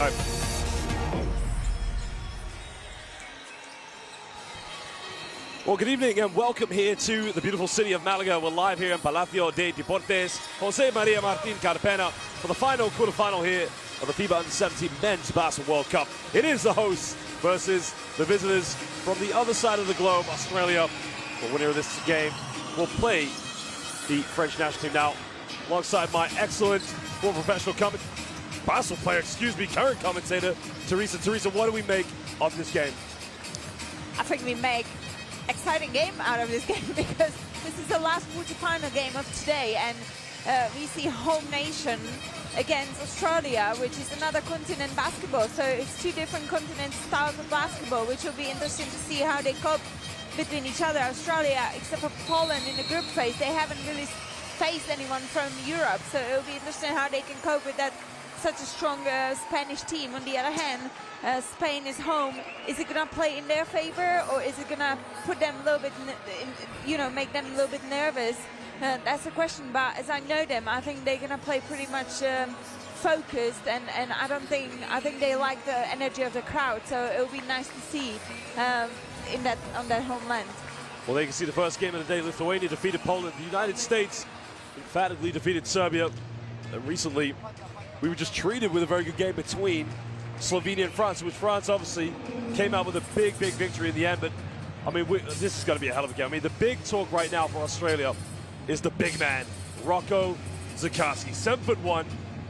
time. Well, good evening and welcome here to the beautiful city of Malaga. We're live here in Palacio de Deportes. Jose Maria Martin Carpena for the final quarterfinal here of the FIBA Under-17 Men's Basketball World Cup. It is the hosts versus the visitors from the other side of the globe, Australia. The winner of this game will play the French national team. Now, alongside my excellent former professional basketball player, current commentator, Teresa. Teresa, what do we make of this game? I think we make exciting game out of this game because this is the last quarterfinal game of today, and we see home nation against Australia, which is another continent basketball. So it's two different continent styles of basketball, which will be interesting to see how they cope between each other. Australia, except for Poland in the group phase, they haven't really faced anyone from Europe, so it'll be interesting how they can cope with that. Such a strong Spanish team. On the other hand, Spain is home. Is it going to play in their favor, or is it going to put them a little bit, make them a little bit nervous? That's the question. But as I know them, I think they're going to play pretty much focused, and I think they like the energy of the crowd. So it'll be nice to see on that homeland. Well, they can see the first game of the day. Lithuania defeated Poland. The United States emphatically defeated Serbia. And recently, we were just treated with a very good game between Slovenia and France, which France obviously came out with a big, big victory in the end. But, I mean, this is going to be a hell of a game. I mean, the big talk right now for Australia is the big man, Rocco Zikarsky. 7'1",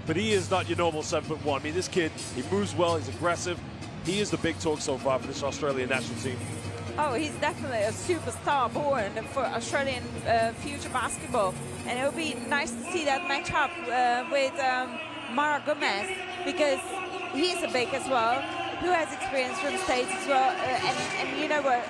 but he is not your normal 7'1". I mean, this kid, he moves well, he's aggressive. He is the big talk so far for this Australian national team. Oh, he's definitely a superstar born for Australian future basketball. And it will be nice to see that matchup with Mara Gomez, because he's a big as well, who has experience from the States as well. And you know what,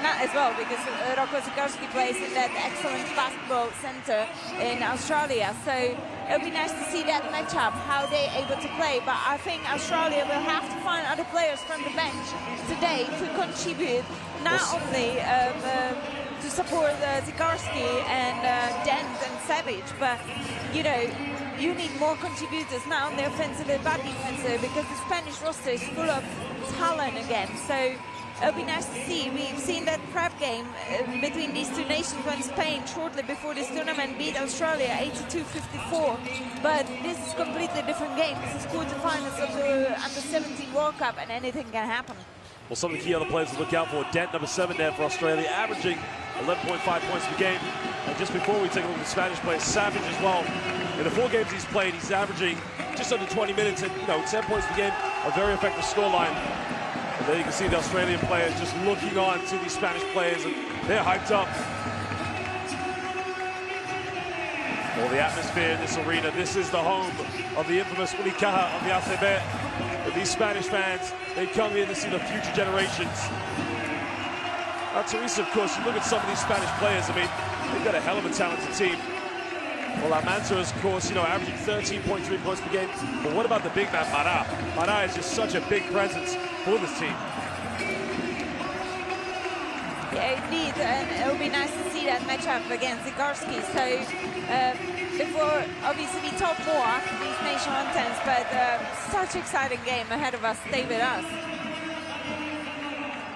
not as well, because Rocco Zikarsky plays in that excellent basketball center in Australia. So it'll be nice to see that matchup, how they're able to play. But I think Australia will have to find other players from the bench today to contribute, not only to support Zikarsky and Dent and Savage, but you need more contributors, not only offensively but defensively, because the Spanish roster is full of talent again. So it'll be nice to see. We've seen that prep game between these two nations when Spain, shortly before this tournament, beat Australia 82-54. But this is a completely different game. This is quarterfinals of the Under-17 World Cup, and anything can happen. Well, some of the key other players to look out for. Dent, number 7 there for Australia, averaging 11.5 points per game. And just before we take a look at the Spanish players, Savage as well. In the 4 games he's played, he's averaging just under 20 minutes and 10 points per game, a very effective scoreline. And there you can see the Australian players just looking on to these Spanish players, and they're hyped up. Well, the atmosphere in this arena, this is the home of the infamous Unicaja of the ACB. But these Spanish fans, they come here to see the future generations. Now, Teresa, of course, you look at some of these Spanish players, I mean, they've got a hell of a talented team. Well, Almanza is, of course, averaging 13.3 points per game. But what about the big man, Mara? Mara is just such a big presence for this team. Yeah, indeed, and it'll be nice to see that matchup against Zikarsky. So, before, obviously, we talk more after these national anthems, but such an exciting game ahead of us. Stay with us.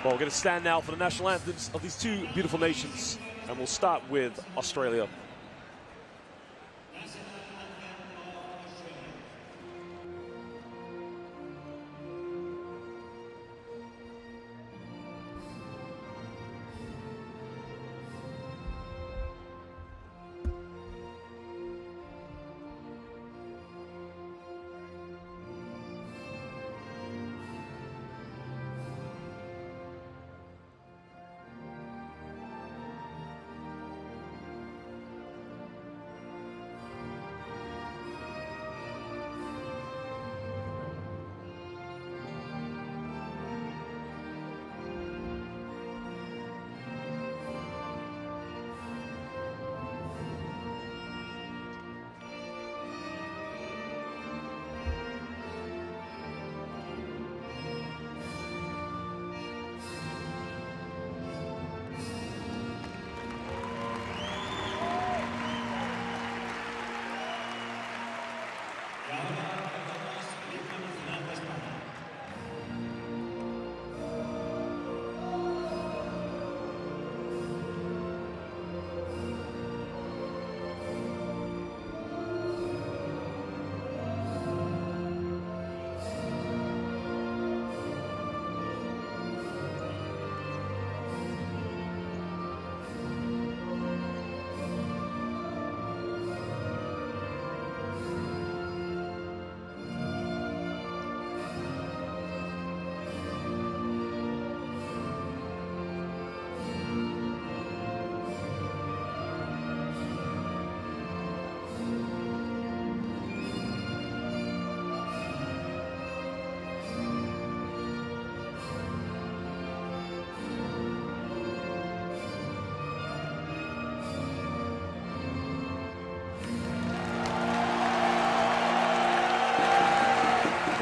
Well, we're going to stand now for the national anthems of these two beautiful nations, and we'll start with Australia.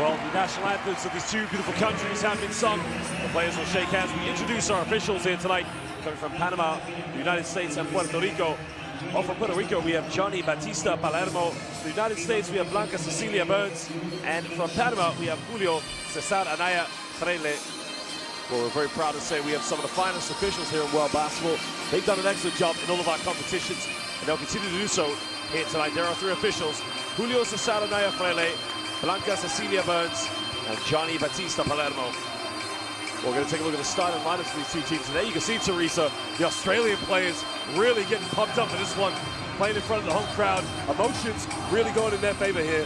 Well, the national anthems of these two beautiful countries have been sung. The players will shake hands. We introduce our officials here tonight, coming from Panama, the United States, and Puerto Rico. Well, from Puerto Rico, we have Johnny Batista Palermo. From the United States, we have Blanca Cecilia Burns. And from Panama, we have Julio Cesar Anaya Freile. Well, we're very proud to say we have some of the finest officials here in world basketball. They've done an excellent job in all of our competitions, and they'll continue to do so here tonight. There are three officials: Julio Cesar Anaya Freile, Blanca Cecilia Burns, and Johnny Batista Palermo. We're going to take a look at the starting lineups for these two teams today. You can see, Teresa, the Australian players really getting pumped up for this one, playing in front of the home crowd. Emotions really going in their favor here.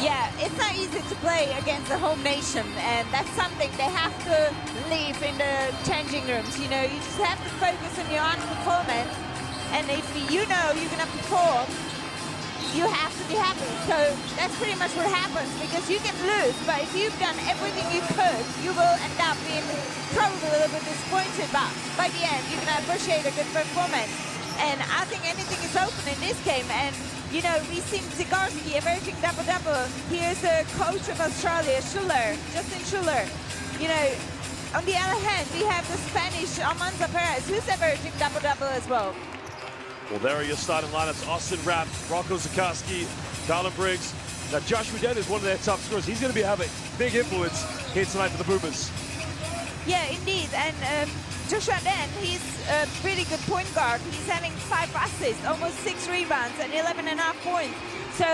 Yeah, it's not easy to play against the home nation, and that's something they have to leave in the changing rooms. You know, you just have to focus on your own performance, and if you know you're going to perform, you have to be happy. So that's pretty much what happens, because you can lose, but if you've done everything you could, you will end up being probably a little bit disappointed, but by the end, you're going to appreciate a good performance. And I think anything is open in this game, and you know, we've seen Zygarski averaging double-double. Here's the coach of Australia, Justin Schuller. You know, on the other hand, we have the Spanish Almanza Perez, who's averaging double-double as well. Well, there are your starting lineups: Austin Rapp, Rocco Zygarski, Darlon Briggs. Now, Josh Rudin is one of their top scorers. He's going to be having big influence here tonight for the Boomers. Yeah, indeed. And Joshua Den, he's a really good point guard. He's having 5 assists, almost 6 rebounds, and 11.5 points. So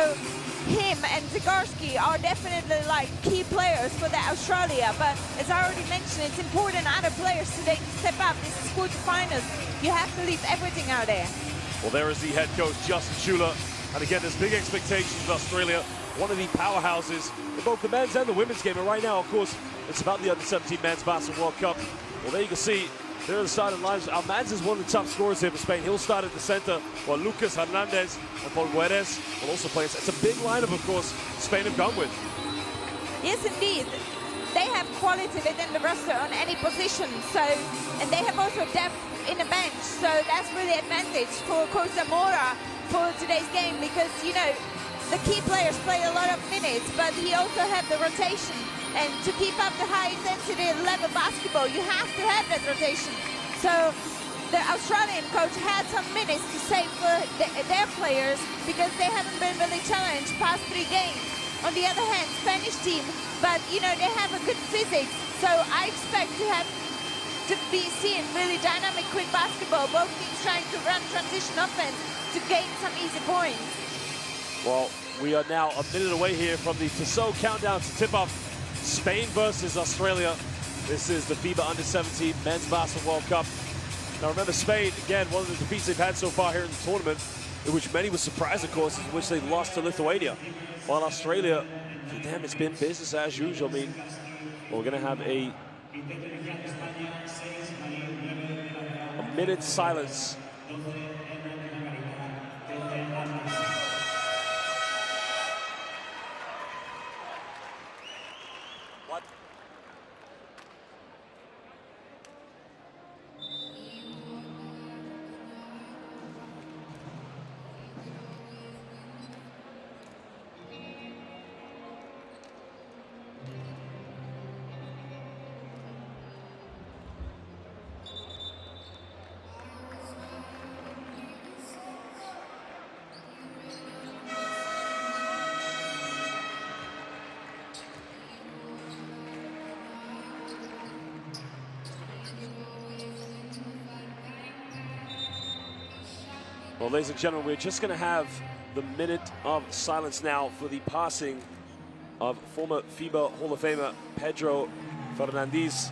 him and Zygarski are definitely like key players for the Australia. But as I already mentioned, it's important other players today to step up. This is quarterfinals. You have to leave everything out there. Well, there is the head coach, Justin Schuller. And again, there's big expectations with Australia, one of the powerhouses in both the men's and the women's game. And right now, of course, it's about the Under-17 Men's Basketball World Cup. Well, there you can see, there are the starting lines. Almanza is one of the top scorers here for Spain. He'll start at the center, while Lucas Hernandez and Paul Guedes will also play. It's a big lineup, of course, Spain have gone with. Yes, indeed. They have quality within the roster on any position. So, and they have also depth in the bench. So that's really advantage for Coach Zamora for today's game, because, you know, the key players play a lot of minutes, but he also have the rotation. And to keep up the high-intensity level basketball, you have to have that rotation. So the Australian coach had some minutes to save for their players, because they haven't been really challenged past 3 games. On the other hand, Spanish team, but you know, they have a good physics. So I expect to be seeing really dynamic, quick basketball. Both teams trying to run transition offense to gain some easy points. Well, we are now a minute away here from the Tissot countdown to tip-off. Spain versus Australia. This is the FIBA Under-17 Men's Basketball World Cup. Now remember, Spain, again, one of the defeats they've had so far here in the tournament, in which many were surprised, of course, in which they lost to Lithuania. While Australia, for them, it's been business as usual. I mean, we're going to have a minute's silence. What? Well, ladies and gentlemen, we're just going to have the minute of silence now for the passing of former FIBA Hall of Famer Pedro Fernandez,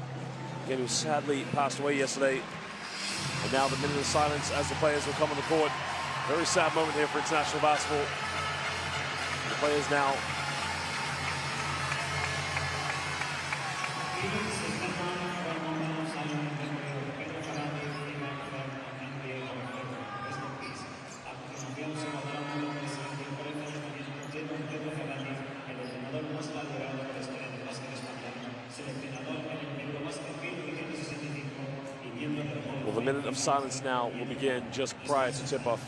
again, who sadly passed away yesterday. And now the minute of silence as the players will come on the court. Very sad moment here for international basketball. The players now the minute of silence now will begin just prior to tip-off.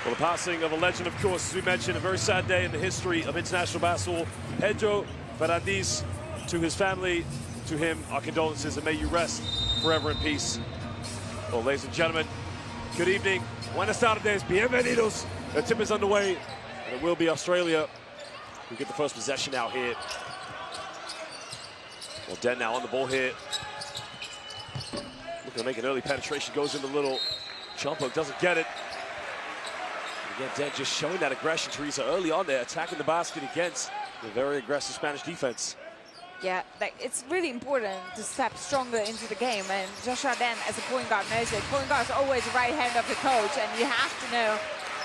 Well, the passing of a legend, of course, as we mentioned, a very sad day in the history of international basketball. Pedro Ferrandis, to his family, to him, our condolences, and may you rest forever in peace. Well, ladies and gentlemen, good evening. Buenas tardes, bienvenidos. The tip is underway, and it will be Australia who get the first possession out here. Well, Den now on the ball here. Looking to make an early penetration, goes in the little jump hook, doesn't get it. And again, Den just showing that aggression, Teresa, early on there, attacking the basket against the very aggressive Spanish defense. Yeah, it's really important to step stronger into the game, and Joshua Den, as a point guard, knows it. Point guard is always the right hand of the coach, and you have to know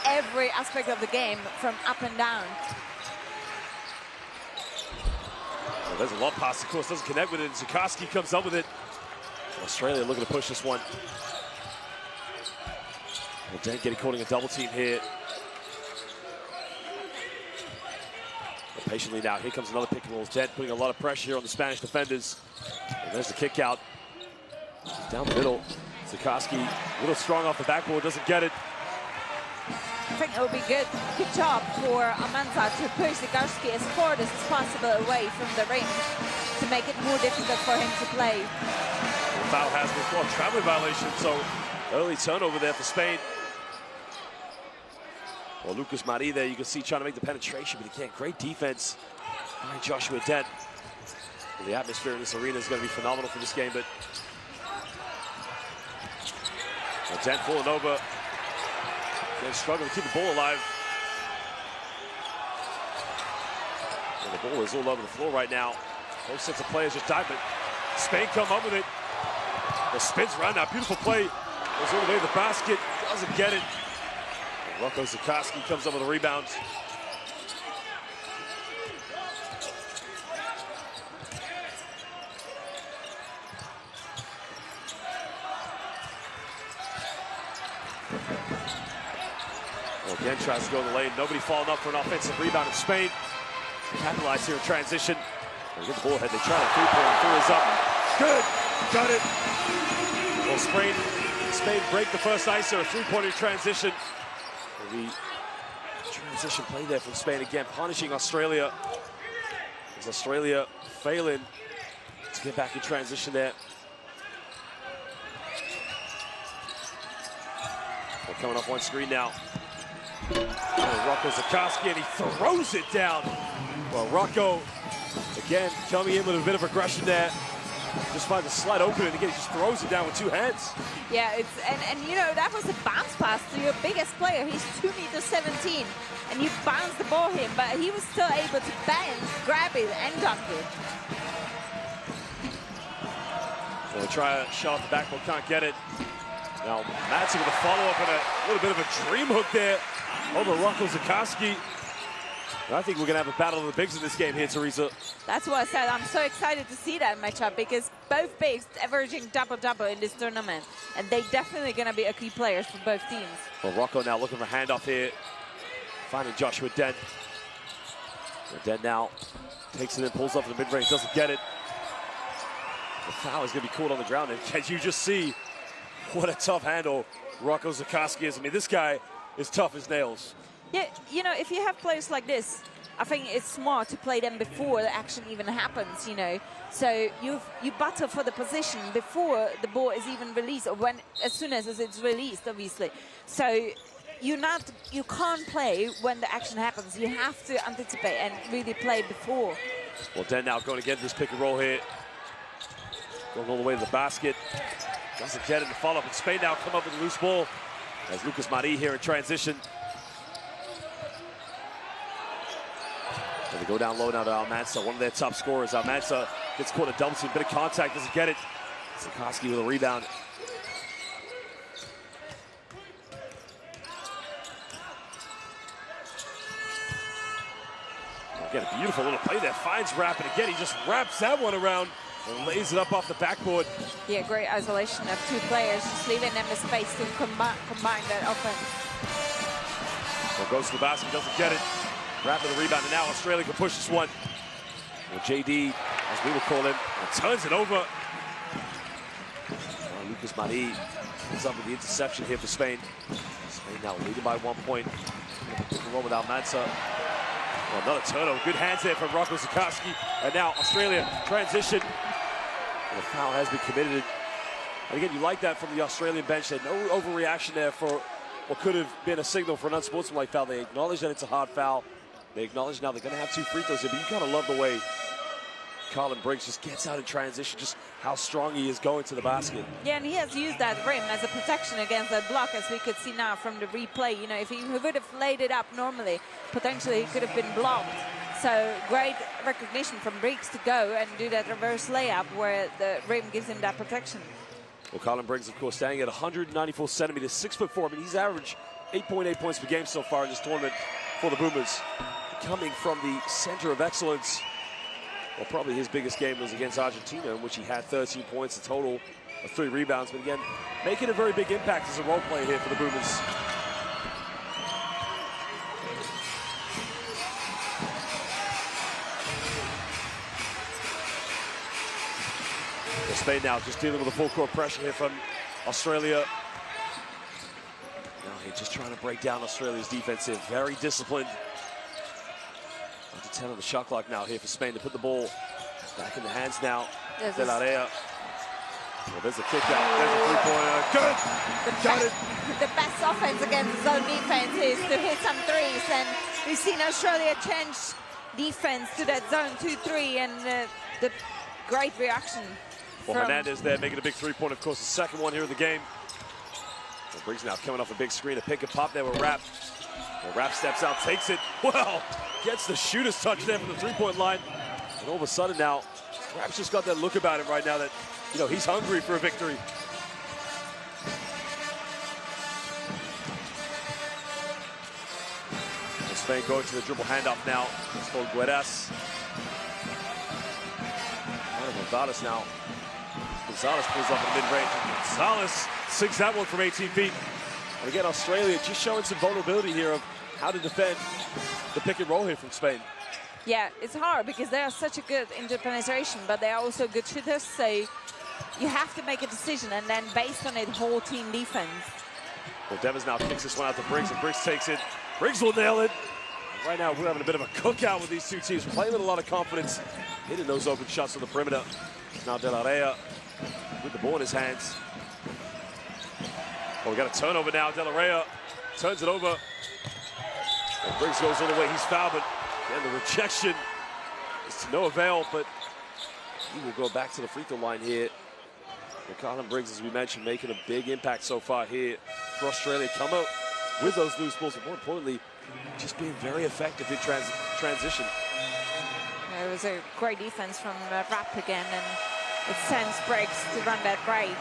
every aspect of the game from up and down. Well, there's a long pass, of course, doesn't connect with it, and Zukoski comes up with it. Australia looking to push this one. Well, Den getting caught in a double team here. But patiently now, here comes another pick and roll. Den putting a lot of pressure here on the Spanish defenders. And there's the kick out. Down the middle. Zukoski a little strong off the backboard, doesn't get it. I think it will be good job for Amanta to push Zukoski as far as possible away from the ring to make it more difficult for him to play. The foul has been called, traveling violation, so early turnover there for Spain. Well, Lucas Mari there, you can see trying to make the penetration, but again, great defense by Joshua Den. Well, the atmosphere in this arena is going to be phenomenal for this game, but well, Den pulling over. Again, struggling to keep the ball alive. And the ball is all over the floor right now. Both sets of players just dive, but Spain come up with it. The spins around now, beautiful play. Goes all the way to the basket, doesn't get it. And Rocco Zukoski comes up with a rebound. Well, again, tries to go in the lane. Nobody following up for an offensive rebound in Spain. Capitalize here in transition. They get the ball ahead. They try to three-point. Three is up. Good. Got it. Well, Spain break the first icer. A three-pointer transition. And the transition play there from Spain again, punishing Australia. As Australia failing to get back in transition there. They're coming off one screen now. Rocco Zukoski, and he throws it down. Well, Rocco, again, coming in with a bit of aggression there. Just finds a slight opening, and again, he just throws it down with two hands. Yeah, and you know, that was a bounce pass to your biggest player. He's 2'17", and you bounced the ball him, but he was still able to bend, grab it, and dunk it. So they try a shot off the backboard, can't get it. Now, Madsen with a follow-up and a little bit of a dream hook there over Rocco Zukoski. I think we're going to have a battle of the bigs in this game here, Teresa. That's what I said. I'm so excited to see that matchup because both bigs averaging double-double in this tournament. And they definitely going to be a key players for both teams. Well, Rocco now looking for a handoff here. Finding Joshua Den. Den now takes it in, pulls up in the mid-range, doesn't get it. The foul is going to be caught on the ground. And can you just see what a tough handle Rocco Zukoski is? I mean, this guy is tough as nails. Yeah, you know, if you have players like this, I think it's smart to play them before the action even happens, you know. So you battle for the position before the ball is even released, or as soon as it's released, obviously. So you can't play when the action happens. You have to anticipate and really play before. Well, Den now going to get this pick and roll here. Going all the way to the basket. Doesn't get it in the follow-up. And Spain now come up with a loose ball. As Lucas Mari here in transition. So they go down low now to Almanza, one of their top scorers. Almanza gets caught a double team, bit of contact, doesn't get it. Zukoski with a rebound. Again, a beautiful little play there. Finds Rapp, and again, he just wraps that one around and lays it up off the backboard. Yeah, great isolation of two players, just leaving them the space to combine that offense. Well, goes to the basket, doesn't get it. Rapp with the rebound, and now Australia can push this one. Well, JD, as we will call him, turns it over. Lucas Mari comes up with the interception here for Spain. Spain now leading by 1 point. Roll with Almanza. Well, another turnover. Good hands there from Rocco Zukowski. And now Australia transition. And the foul has been committed. And again, you like that from the Australian bench. They had no overreaction there for what could have been a signal for an unsportsmanlike foul. They acknowledge that it's a hard foul. They acknowledge now they're going to have 2 free throws here, but you kind of love the way Colin Briggs just gets out in transition, just how strong he is going to the basket. Yeah, and he has used that rim as a protection against that block, as we could see now from the replay. You know, if he would have laid it up normally, potentially he could have been blocked. So great recognition from Briggs to go and do that reverse layup where the rim gives him that protection. Well, Colin Briggs, of course, standing at 194 centimeters, 6'4". I mean, he's averaged 8.8 points per game so far in this tournament for the Boomers. Coming from the center of excellence. Well, probably his biggest game was against Argentina, in which he had 13 points, a total of 3 rebounds. But again, making a very big impact as a role player here for the Boomers. Spain now just dealing with the full court pressure here from Australia. Now he's just trying to break down Australia's defense here. Very disciplined. Up to 10 on the shot clock now here for Spain to put the ball back in the hands now. De La Rea. Well, there's a kick out. There's a three-pointer. Good. Got it. The best offense against zone defense is to hit some threes, and we've seen Australia change defense to that zone 2-3, and the great reaction. Well, Hernandez there making a big three-point, of course, the second one here of the game. Well, Briggs now coming off a big screen, a pick and pop there with Rapp. Well, Rapp steps out, takes it. Well, gets the shooter's touch there from the three-point line. And all of a sudden now, Rapp's just got that look about him right now that, you know, he's hungry for a victory. And Spain going to the dribble handoff now. It's for Guedes. Gonzalez now. Gonzalez pulls up in mid-range. Gonzalez sinks that one from 18 feet. And again, Australia just showing some vulnerability here of how to defend the pick and roll here from Spain. Yeah, it's hard because they are such a good interpenetration, but they are also good shooters. So you have to make a decision, and then based on it, whole team defense. Well, Devers now kicks this one out to Briggs, and Briggs takes it. Briggs will nail it. Right now, we're having a bit of a cookout with these two teams, playing with a lot of confidence, hitting those open shots on the perimeter. Now De La Rea with the ball in his hands. Oh, we got a turnover now. De La Rea turns it over. And Briggs goes all the way. He's fouled, but again, the rejection is to no avail, but he will go back to the free throw line here. And Colin Briggs, as we mentioned, making a big impact so far here for Australia. Come out with those loose balls, but more importantly, just being very effective in transition. It was a great defense from Rapp again, and it sends Briggs to run that break.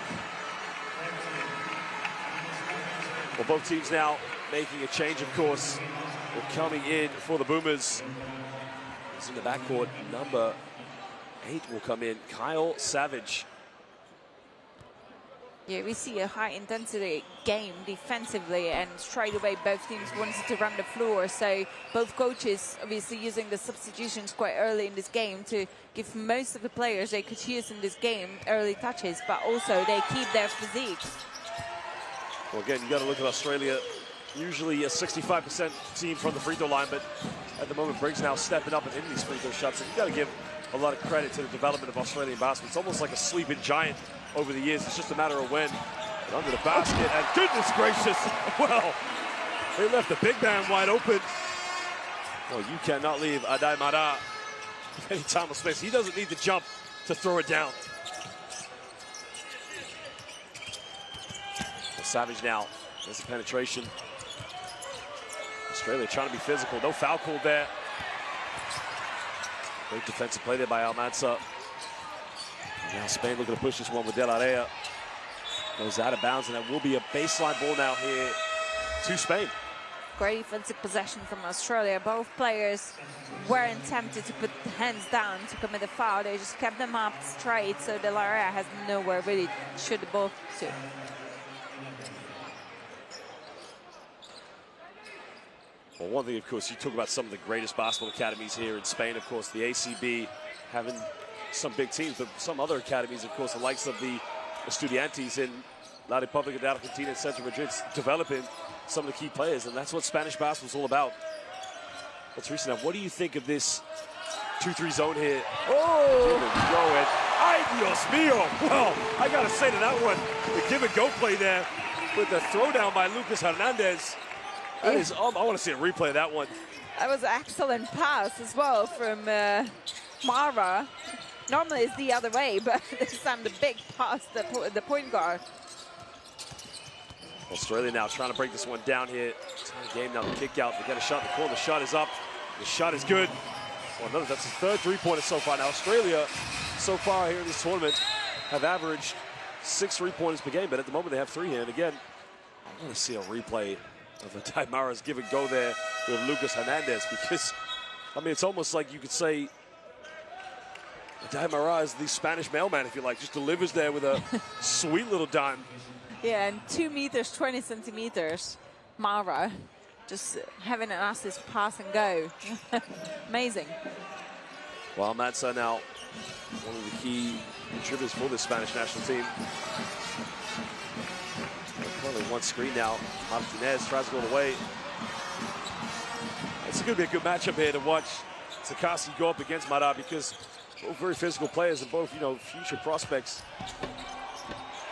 Well, both teams now making a change, of course. We're coming in for the Boomers. It's in the backcourt. Number 8 will come in, Kyle Savage. Yeah, we see a high-intensity game defensively, and straight away both teams wanted to run the floor. So both coaches obviously using the substitutions quite early in this game to give most of the players they could use in this game early touches, but also they keep their physiques. Well, again, you got to look at Australia. Usually a 65% team from the free throw line, but at the moment, Briggs now stepping up and hitting these free throw shots. And you got to give a lot of credit to the development of Australian basketball. It's almost like a sleeping giant over the years. It's just a matter of when. And under the basket, and goodness gracious, well, they left the big man wide open. Well, you cannot leave Adai Mara any time or space. He doesn't need to jump to throw it down. Well, Savage now, there's the penetration. Australia trying to be physical, no foul call there. Great defensive play there by Almanza. Now Spain looking to push this one with De La Rea. Goes out of bounds, and that will be a baseline ball now here to Spain. Great defensive possession from Australia. Both players weren't tempted to put hands down to commit a foul. They just kept them up straight, so De La Rea has nowhere really to shoot the ball to. Well, one thing, of course, you talk about some of the greatest basketball academies here in Spain. Of course, the ACB having some big teams, but some other academies, of course, the likes of the Estudiantes in La República de Argentina and Central Madrid's developing some of the key players, and that's what Spanish basketball is all about. Let's recent now. What do you think of this 2-3 zone here? Oh! Go it. Ay, Dios mío. Well, I got to say to that one, the give-and-go play there with the throwdown by Lucas Hernandez. That is, I want to see a replay of that one. That was an excellent pass as well from Mara. Normally it's the other way, but this time the big pass, the point guard. Australia now trying to break this one down here. Tie game now, the kick out. They got a shot in the corner. The shot is up. The shot is good. Well, that's the third three-pointer so far. Now, Australia, so far here in this tournament, have averaged 6 3-pointers per game, but at the moment they have 3 here. And again, I want to see a replay of the Daimara's give and go there with Lucas Hernandez, because, I mean, it's almost like you could say Daimara is the Spanish mailman, if you like, just delivers there with a sweet little dime. Yeah, and 2 meters, 20 centimeters. Mara just having an assist pass and go. Amazing. Well, Matza now one of the key contributors for the Spanish national team. Only one screen now. Martinez tries to go away. It's going to be a good matchup here to watch Takashi go up against Mara, because both very physical players and both, you know, future prospects.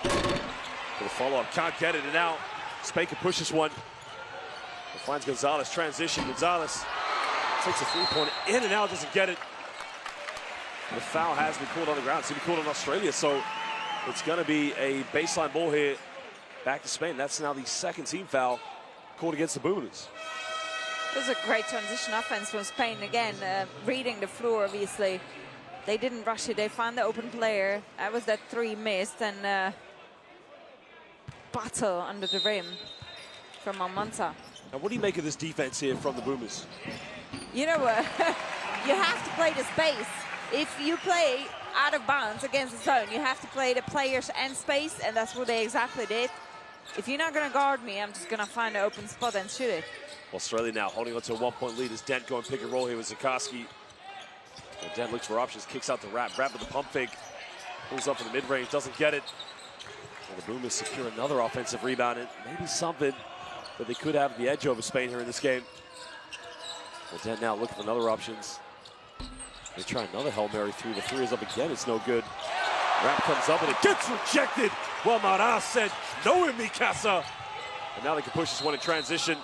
For the follow-up, can't get it, and now Spain can push this one. Finds Gonzalez, transition. Gonzalez takes a three-pointer in and out, doesn't get it. The foul has been called on the ground. It's going to be called on Australia, so it's going to be a baseline ball here back to Spain. That's now the second team foul called against the Boomers. This is a great transition offense from Spain. Again, reading the floor, obviously. They didn't rush it. They found the open player. That was that 3 missed, and battle under the rim from Almanza. Now, what do you make of this defense here from the Boomers? You know what? You have to play the space. If you play out of bounds against the zone, you have to play the players and space, and that's what they exactly did. If you're not going to guard me, I'm just going to find an open spot and shoot it. Australia now holding on to a 1-point lead as Dent going pick and roll here with Zukowski. Dent looks for options, kicks out the wrap with the pump fake, pulls up in the mid-range, doesn't get it. And the Boomers secure another offensive rebound, and maybe something that they could have the edge over Spain here in this game. Well, Dent now looking for another options. They try another Hail Mary through. The 3 is up again. It's no good. Wrap comes up and it gets rejected. Well, Mara said, no in mi casa. And now they can push this one in transition.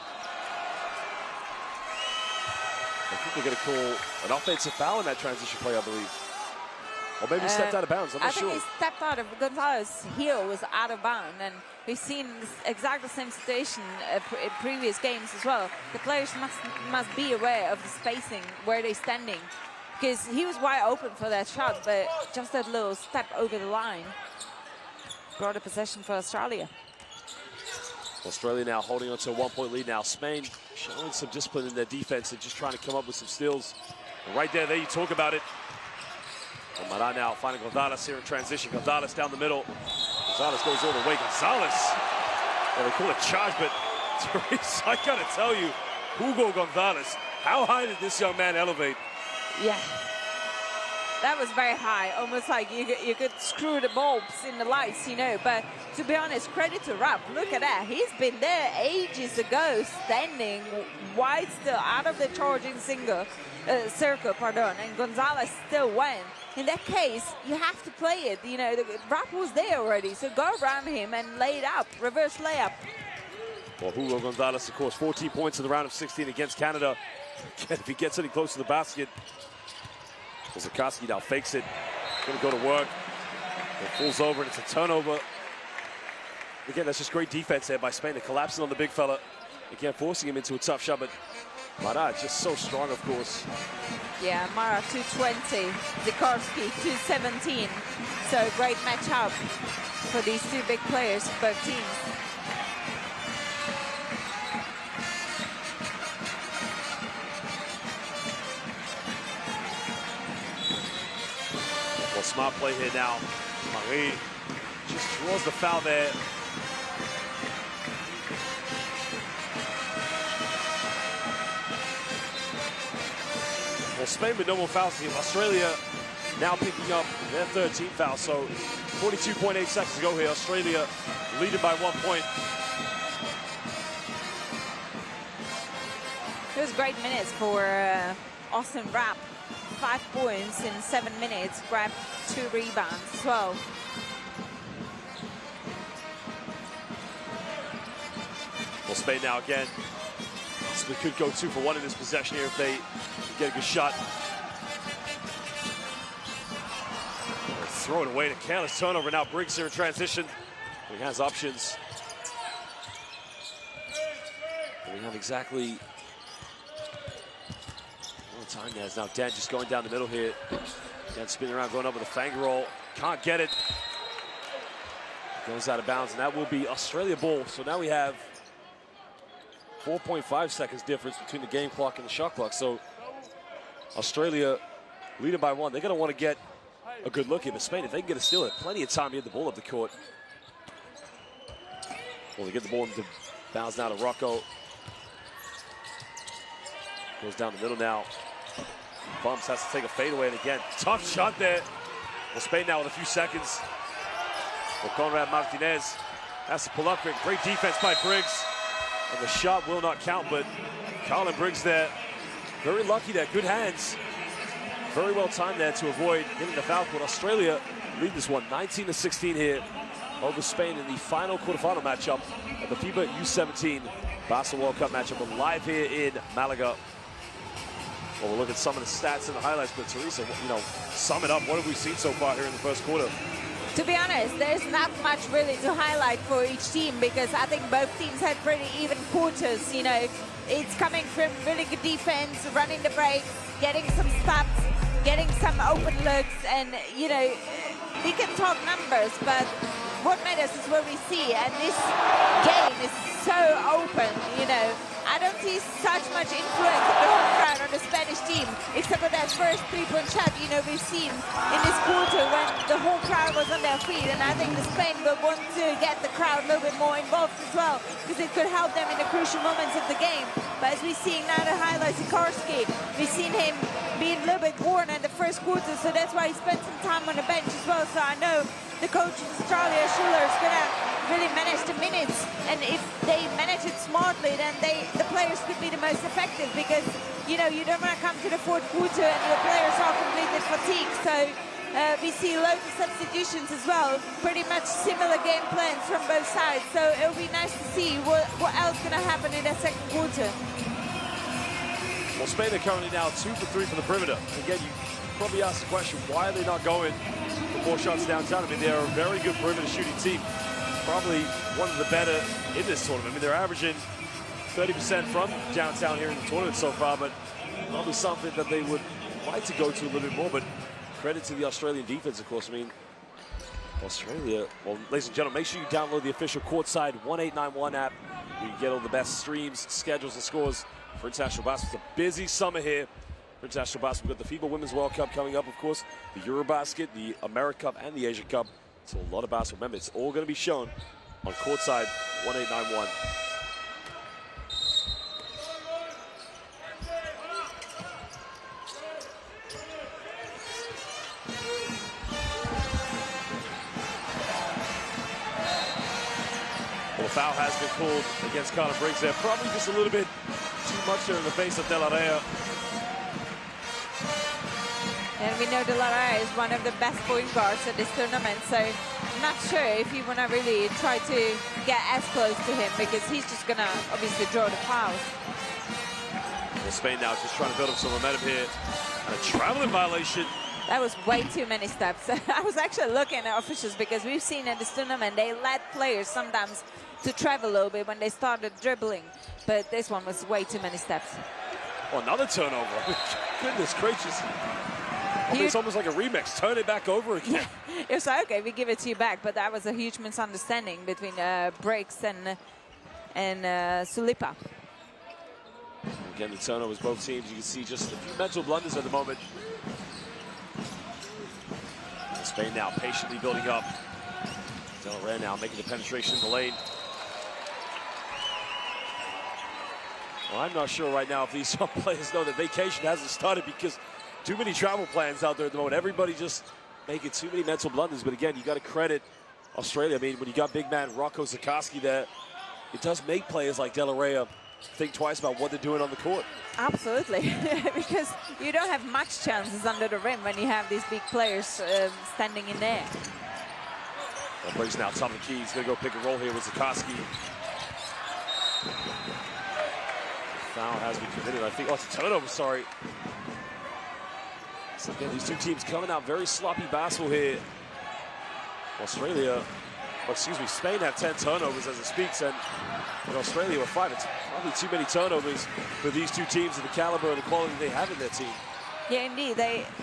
I think they're going to call an offensive foul in that transition play, I believe. Or maybe he stepped out of bounds. I'm not sure. I think he stepped out of Gonzalez's heel was out of bounds, and we've seen exactly the same situation in previous games as well. The players must be aware of the spacing where they're standing, because he was wide open for that shot, but just that little step over the line brought a possession for Australia. Australia now holding on to a 1-point lead now. Spain showing some discipline in their defense and just trying to come up with some steals. And right there you talk about it. And Mara now finding Gonzalez here in transition. Gonzalez down the middle. Gonzalez goes all the way. Gonzalez, well, they call it charge, but Therese, I gotta tell you, Hugo Gonzalez, how high did this young man elevate? Yeah, that was very high, almost like you could screw the bulbs in the lights, you know. But to be honest, credit to Rapp. Look at that. He's been there ages ago, standing wide still, out of the charging circle, and Gonzalez still went. In that case, you have to play it. You know, Rapp was there already, so go around him and lay it up, reverse layup. Well, Hugo Gonzalez, of course, 14 points in the round of 16 against Canada. Again, if he gets any close to the basket, Zukowski now fakes it, gonna go to work, and pulls over, and it's a turnover. Again, that's just great defense there by Spain. They're collapsing on the big fella, again, forcing him into a tough shot, but Mara just so strong, of course. Yeah, Mara 220, Zukowski 217. So great matchup for these two big players, both teams. Well, smart play here now. Marie just draws the foul there. Well, Spain with no more fouls. Australia now picking up their third team foul. So 42.8 seconds to go here. Australia leading by 1 point. It was great minutes for Austin Rapp. 5 points in 7 minutes, grabbed 2 rebounds as well. Well, Spain now again. So we could go 2 for 1 in this possession here if they get a good shot. Throw it away to careless turnover. Now Briggs here in transition. He has options. And we have exactly what time there is now. Dan just going down the middle here. Dan spinning around, going up with a fang roll. Can't get it. Goes out of bounds, and that will be Australia ball. So now we have 4.5 seconds difference between the game clock and the shot clock. So Australia leading by 1. They're going to want to get a good look here. But Spain, if they can get a steal, they have plenty of time to get the ball up the court. Well, they get the ball into bounds now to Rocco. Goes down the middle now. Bumps, has to take a fadeaway, and again, tough shot there. Well, Spain now with a few seconds. Well, Conrad Martinez has to pull up it. Great defense by Briggs. And the shot will not count, but Colin Briggs there, very lucky there, good hands. Very well timed there to avoid hitting the foul court. Australia lead this one 19-16 here over Spain in the final quarterfinal matchup of the FIBA U17 Basketball World Cup matchup. We're live here in Malaga. Well, we'll look at some of the stats and the highlights, but Teresa, you know, sum it up. What have we seen so far here in the first quarter? To be honest, there's not much really to highlight for each team because I think both teams had pretty even quarters. You know, it's coming from really good defense, running the breaks, getting some stops, getting some open looks, and you know, we can talk numbers, but what matters is what we see. And this game is so open. You know, I don't see such much influence of the home crowd on the Spanish team, except for that first 3-point shot, you know, we've seen in this quarter when the whole crowd was on their feet. And I think the Spain will want to get the crowd a little bit more involved as well, because it could help them in the crucial moments of the game. But as we're seeing now the highlights of Karski, we've seen him being a little bit worn in the first quarter, so that's why he spent some time on the bench as well. So I know the coach in Australia, Schuller, is going to really manage the minutes, and if they manage it smartly, then the players could be the most effective, because you know you don't want to come to the fourth quarter and the players are completely fatigued. So we see loads of substitutions as well, pretty much similar game plans from both sides. So it'll be nice to see what else is going to happen in that second quarter. Well, Spain are currently now 2 for 3 from the perimeter. Again, you probably asked the question, why are they not going for more shots downtown? I mean, they're a very good perimeter shooting team. Probably one of the better in this tournament. I mean, they're averaging 30% from downtown here in the tournament so far, but probably something that they would like to go to a little bit more. But credit to the Australian defense, of course. I mean, Australia, well, ladies and gentlemen, make sure you download the official Courtside 1891 app. You can get all the best streams, schedules, and scores for international basketball. It's a busy summer here for international basketball. We've got the FIBA Women's World Cup coming up, of course, the Eurobasket, the America Cup, and the Asia Cup. It's a lot of basketball. Remember, it's all going to be shown on Courtside 1891. Well, the foul has been called against Colin Briggs there. Probably just a little bit too much there in the face of De La Rea. And we know De La Rea is one of the best point guards at this tournament, so I'm not sure if you want to really try to get as close to him, because he's just going to obviously draw the fouls. Well, Spain now just trying to build up some momentum here. And a traveling violation. That was way too many steps. I was actually looking at officials, because we've seen in this tournament they let players sometimes to travel a little bit when they started dribbling, but this one was way too many steps. Oh, another turnover. Goodness gracious. I mean, it's almost like a remix. Turn it back over again. Yeah. It was like, okay, we give it to you back, but that was a huge misunderstanding between Briggs and Sulipa. Again, the turnovers, both teams. You can see just a few mental blunders at the moment. Spain now patiently building up. De La Rea now making the penetration in the lane. Well, I'm not sure right now if these players know that vacation hasn't started, because too many travel plans out there at the moment. Everybody just making too many mental blunders. But again, you got to credit Australia. I mean, when you got big man Rocco Zikarsky there, it does make players like De La Rey think twice about what they're doing on the court. Absolutely, because you don't have much chances under the rim when you have these big players standing in there. Well, Briggs now top of the key. He's going to go pick and roll here with Zikarsky. Foul has been committed. I think, oh, it's a turnover, sorry. So again, these two teams coming out very sloppy basketball here. Australia, or excuse me, Spain have 10 turnovers as it speaks, and in Australia with 5. It's probably too many turnovers for these two teams and the caliber and the quality they have in their team. Yeah, indeed.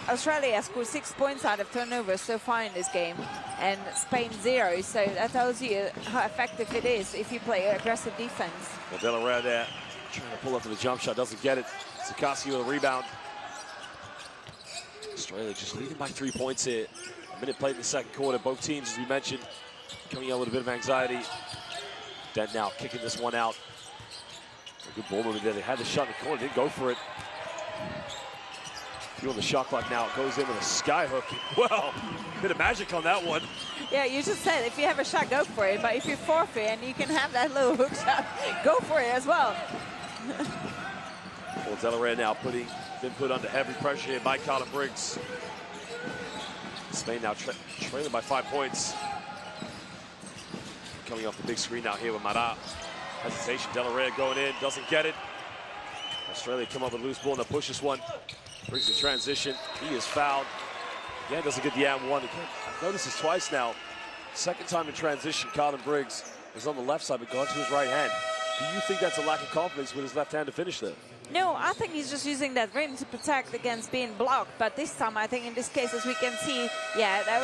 Australia has scored 6 points out of turnovers so far in this game, and Spain 0. So that tells you how effective it is if you play aggressive defense. Well, De La Rey there trying to pull up for the jump shot, doesn't get it. Zikarsky with a rebound. Australia just leading by 3 points here. A minute played in the second quarter. Both teams, as we mentioned, coming out with a bit of anxiety. Dent now kicking this one out. A good ball movement there. They had the shot in the corner, didn't go for it. Feeling the shot clock now. It goes in with a sky hook. Well, bit of magic on that one. Yeah, you just said if you have a shot, go for it. But if you forfeit and you can have that little hook shot, go for it as well. Well, De La Rey now been put under heavy pressure here by Colin Briggs. Spain now trailing by 5 points. Coming off the big screen now here with Mara. Hesitation, De La Rey going in, doesn't get it. Australia come up with a loose ball and they'll push this one. Briggs in transition, he is fouled. Again, doesn't get the and one. I've noticed this twice now. Second time in transition, Colin Briggs is on the left side, but gone to his right hand. Do you think that's a lack of confidence with his left hand to finish there? No, I think he's just using that rim to protect against being blocked. But this time, I think in this case, as we can see, yeah, there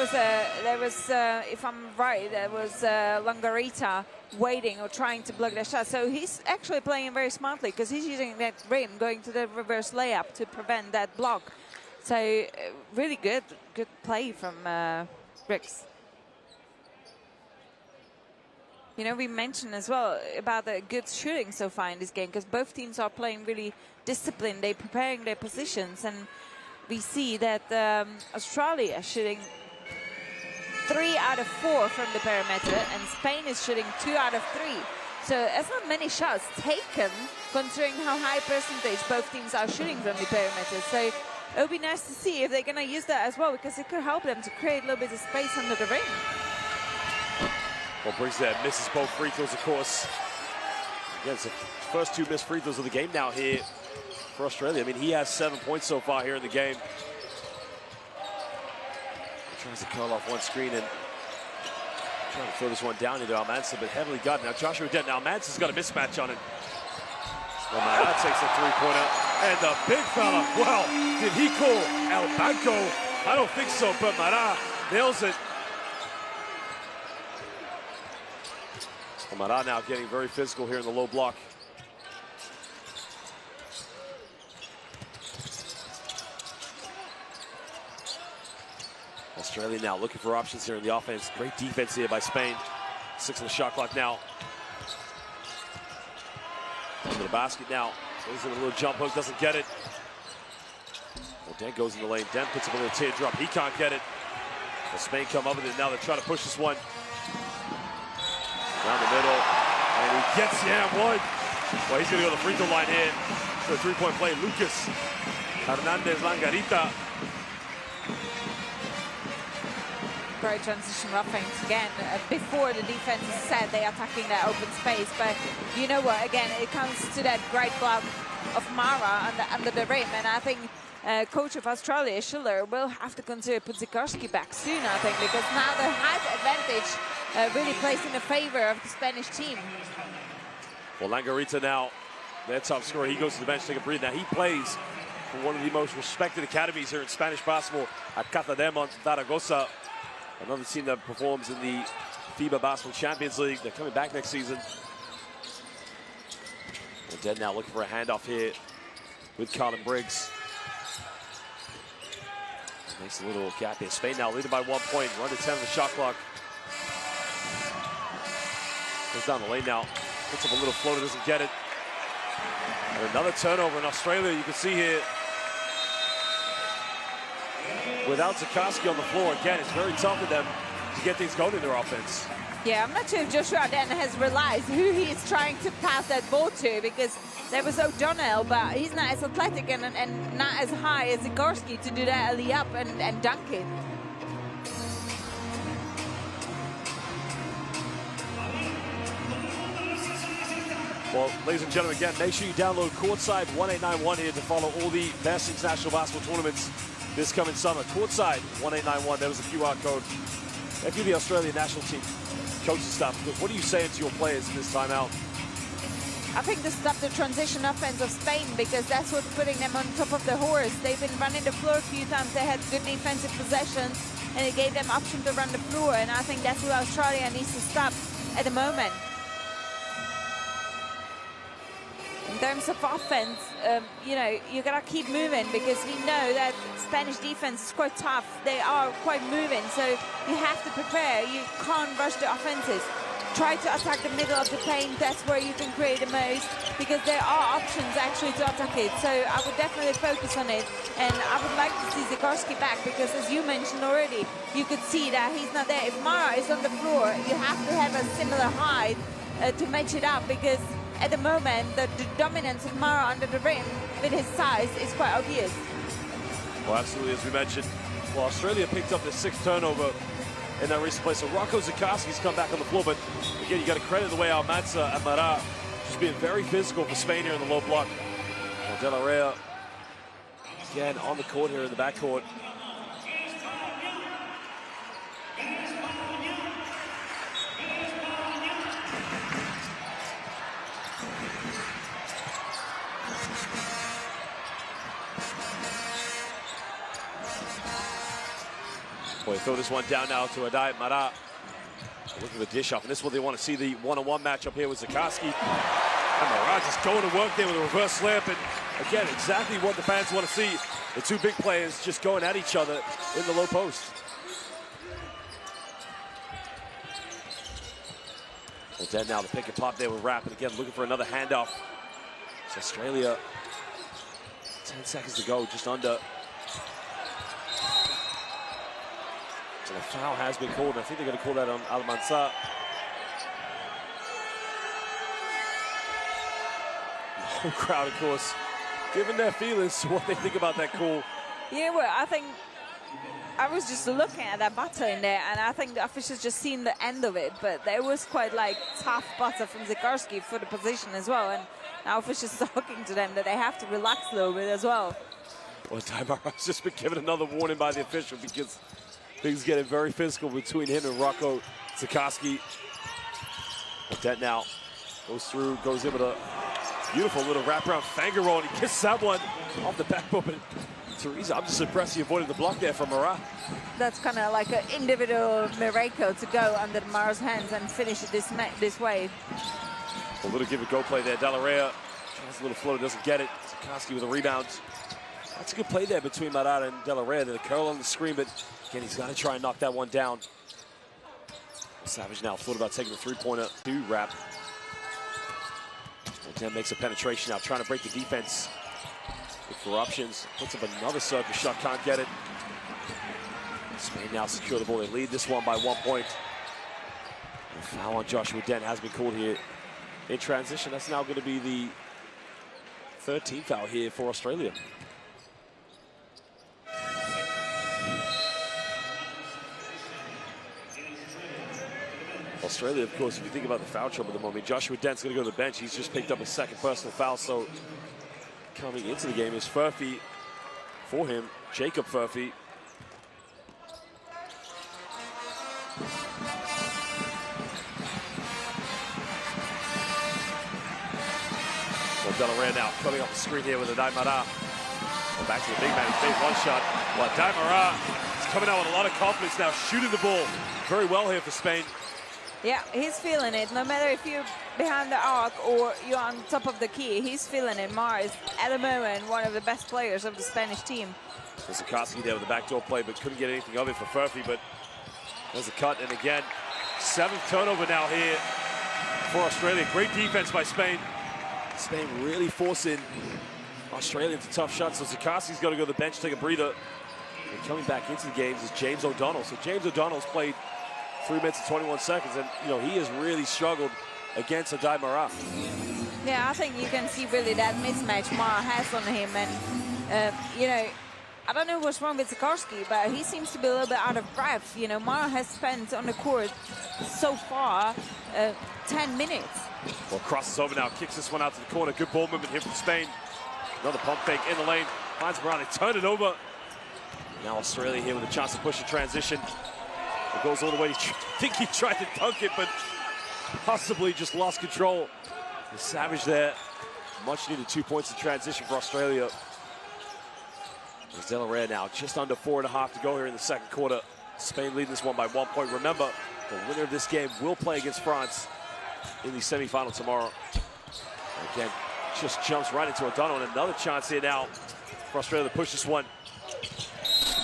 was if I'm right, there was Langarita waiting or trying to block that shot. So he's actually playing very smartly because he's using that rim, going to the reverse layup to prevent that block. So really good play from Briggs. You know, we mentioned as well about the good shooting so far in this game because both teams are playing really disciplined. They're preparing their positions, and we see that Australia is shooting 3 out of 4 from the perimeter, and Spain is shooting 2 out of 3. So that's not many shots taken, considering how high percentage both teams are shooting from the perimeter. So it'll be nice to see if they're going to use that as well, because it could help them to create a little bit of space under the rim. Well, Briggs there misses both free throws, of course. Again, it's the first 2 missed free throws of the game now here for Australia. I mean, he has 7 points so far here in the game. He tries to curl off one screen and trying to throw this one down into Almanza, but heavily got it. Now Joshua Dent. Now Almanza's got a mismatch on it. Well, now that takes a 3-pointer. And the big fella, well, did he call El Banco? I don't think so, but Mara nails it. Mara now getting very physical here in the low block. Australia now looking for options here in the offense. Great defense here by Spain. 6 on the shot clock now. Under the basket now. Goes in a little jump hook, doesn't get it. Well, Dent goes in the lane. Dent puts up a little teardrop. He can't get it. Well, Spain come up with it. Now they're trying to push this one. Down the middle, and he gets the and one. Well, he's going to go to the free throw line here for a 3-point play. Lucas Hernandez Langarita. Great transition roughing again. Before the defense is set, they are attacking that open space. But you know what? Again, it comes to that great block of Mara under the rim, and I think coach of Australia, Schiller, will have to consider put Zikarsky back soon, I think, because now the height advantage really plays in the favor of the Spanish team. Well, Langarita now, their top scorer, he goes to the bench to take a breather. Now, he plays for one of the most respected academies here in Spanish basketball at Catademont Zaragoza, another team that performs in the FIBA Basketball Champions League. They're coming back next season. Well, Dead now looking for a handoff here with Colin Briggs. Makes a little gap here. Spain now leading by 1 point. Run to 10 on the shot clock. Goes down the lane now. Puts up a little floater, doesn't get it. And another turnover in Australia. You can see here without Zikarsky on the floor, again, it's very tough for them to get things going in their offense. Yeah, I'm not sure if Joshua then has realized who he's trying to pass that ball to, because there was O'Donnell, but he's not as athletic and not as high as Zikarsky to do that alley-up and dunk it. Well, ladies and gentlemen, again, make sure you download Courtside 1891 here to follow all the best international basketball tournaments this coming summer. Courtside 1891, there was a QR code. If you're the Australian national team coaching staff, what are you saying to your players in this timeout? I think to stop the transition offense of Spain, because that's what's putting them on top of the horse. They've been running the floor a few times. They had good defensive possessions, and it gave them option to run the floor. And I think that's what Australia needs to stop at the moment. In terms of offense, you know, you gotta keep moving, because we know that Spanish defense is quite tough. They are quite moving, so you have to prepare. You can't rush the offenses. Try to attack the middle of the paint. That's where you can create the most, because there are options actually to attack it. So I would definitely focus on it, and I would like to see Zikarsky back, because as you mentioned already, you could see that he's not there. If Mara is on the floor, you have to have a similar height to match it up, because at the moment, the dominance of Mara under the rim with his size is quite obvious. Well, absolutely, as we mentioned. Well, Australia picked up the 6th turnover in that recent play. So Rocco Zikarsky's come back on the floor, but again, you got to credit the way Almanza and Mara just being very physical for Spain here in the low block. Well, De La Rea, again, on the court here in the backcourt. Boy, throw this one down now to Adai Mara. Looking for the dish off, and this is what they want to see, the one-on-one matchup here with Zikarsky. And Mara just going to work there with a reverse layup, and again, exactly what the fans want to see. The two big players just going at each other in the low post. Well, then now the pick and pop there with Rapp, and again, looking for another handoff. It's Australia, 10 seconds to go, just under. So a foul has been called. I think they're going to call that on Almanza. The whole crowd, of course, giving their feelings to what they think about that call. Yeah, well, I think I was just looking at that butter in there, and I think the officials just seen the end of it, but there was quite like tough butter from Zikarsky for the position as well, and now officials talking to them that they have to relax a little bit as well. Well, Mara's just been given another warning by the official, because things getting very physical between him and Rocco Zikarsky. But that now goes through, goes in with a beautiful little wraparound finger roll, and he kisses that one off the backboard. But Teresa, I'm just impressed he avoided the block there from Mara. That's kind of like an individual miracle to go under Mara's hands and finish it this way. A little give-and-go play there. De La Rea tries a little floater, doesn't get it. Zikarsky with a rebound. That's a good play there between Mara and De La Rea. Then a curl on the screen, but again, he's got to try and knock that one down. Savage now thought about taking the three-pointer to Rapp. Dan makes a penetration now, trying to break the defense. Look for options. Puts up another circus shot, can't get it. Spain now secure the ball. They lead this one by 1 point. And a foul on Joshua Dent has been called here in transition. That's now going to be the 13th foul here for Australia. Australia, of course, if you think about the foul trouble at the moment, Joshua Dent's going to go to the bench. He's just picked up his 2nd personal foul. So coming into the game is Furphy for him, Jacob Furphy. Well, De La Rea now coming off the screen here with a Adai Mara. Well, back to the big man, he's made one shot. Well, Adai Mara is coming out with a lot of confidence now, shooting the ball very well here for Spain. Yeah, he's feeling it. No matter if you're behind the arc or you're on top of the key, he's feeling it. Mara is, at the moment, one of the best players of the Spanish team. So Zikarsky there with the backdoor play, but couldn't get anything of it for Furphy, but there's a cut, and again, 7th turnover now here for Australia. Great defense by Spain. Spain really forcing Australia into tough shots, so Zikarsky's got to go to the bench, take a breather. And coming back into the games is James O'Donnell. So James O'Donnell's played 3 minutes and 21 seconds, and you know he has really struggled against Adai Mara. Yeah, I think you can see really that mismatch Mara has on him, and you know, I don't know what's wrong with Sikorsky, but he seems to be a little bit out of breath. You know, Mara has spent on the court so far 10 minutes. Well, crosses over now, kicks this one out to the corner. Good ball movement here from Spain. Another pump fake in the lane. Finds Mara, they turn it over. Now Australia here with a chance to push a transition. It goes all the way. I think he tried to dunk it, but possibly just lost control. The Savage there. Much needed 2 points in transition for Australia. There's De La Rey now, just under 4.5 to go here in the second quarter. Spain leading this one by 1 point. Remember, the winner of this game will play against France in the semifinal tomorrow. Again, just jumps right into O'Donnell, and another chance here now for Australia to push this one.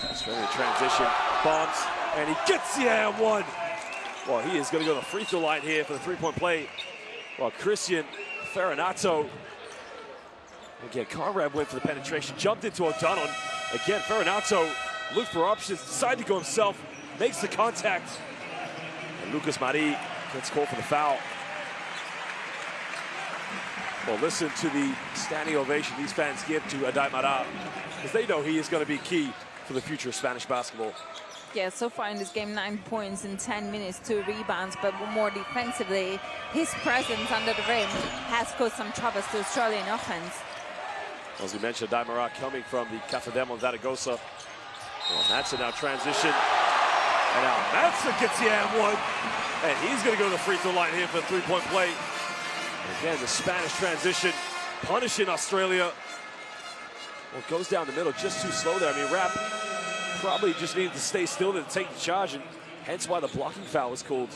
Australia transition, bombs, and he gets the and one. Well, he is going to go to the free throw line here for the three-point play. Well, Christian Ferranato. Again, Conrad went for the penetration, jumped into O'Donnell. Again, Ferranato looked for options, decided to go himself, makes the contact. And Lucas Marie gets called for the foul. Well, listen to the standing ovation these fans give to Adai Mara, because they know he is going to be key for the future of Spanish basketball. Yeah, so far in this game, 9 points in 10 minutes, 2 rebounds, but more defensively, his presence under the rim has caused some troubles to Australian offense. As we mentioned, Adai Mara coming from the Cafedemo Zaragoza. Well, Matza now transition. And now Matza gets the and one. And he's going to go to the free throw line here for a three-point play. And again, the Spanish transition punishing Australia. Well, it goes down the middle, just too slow there. I mean, Rapp probably just needed to stay still to take the charge, and hence why the blocking foul was called.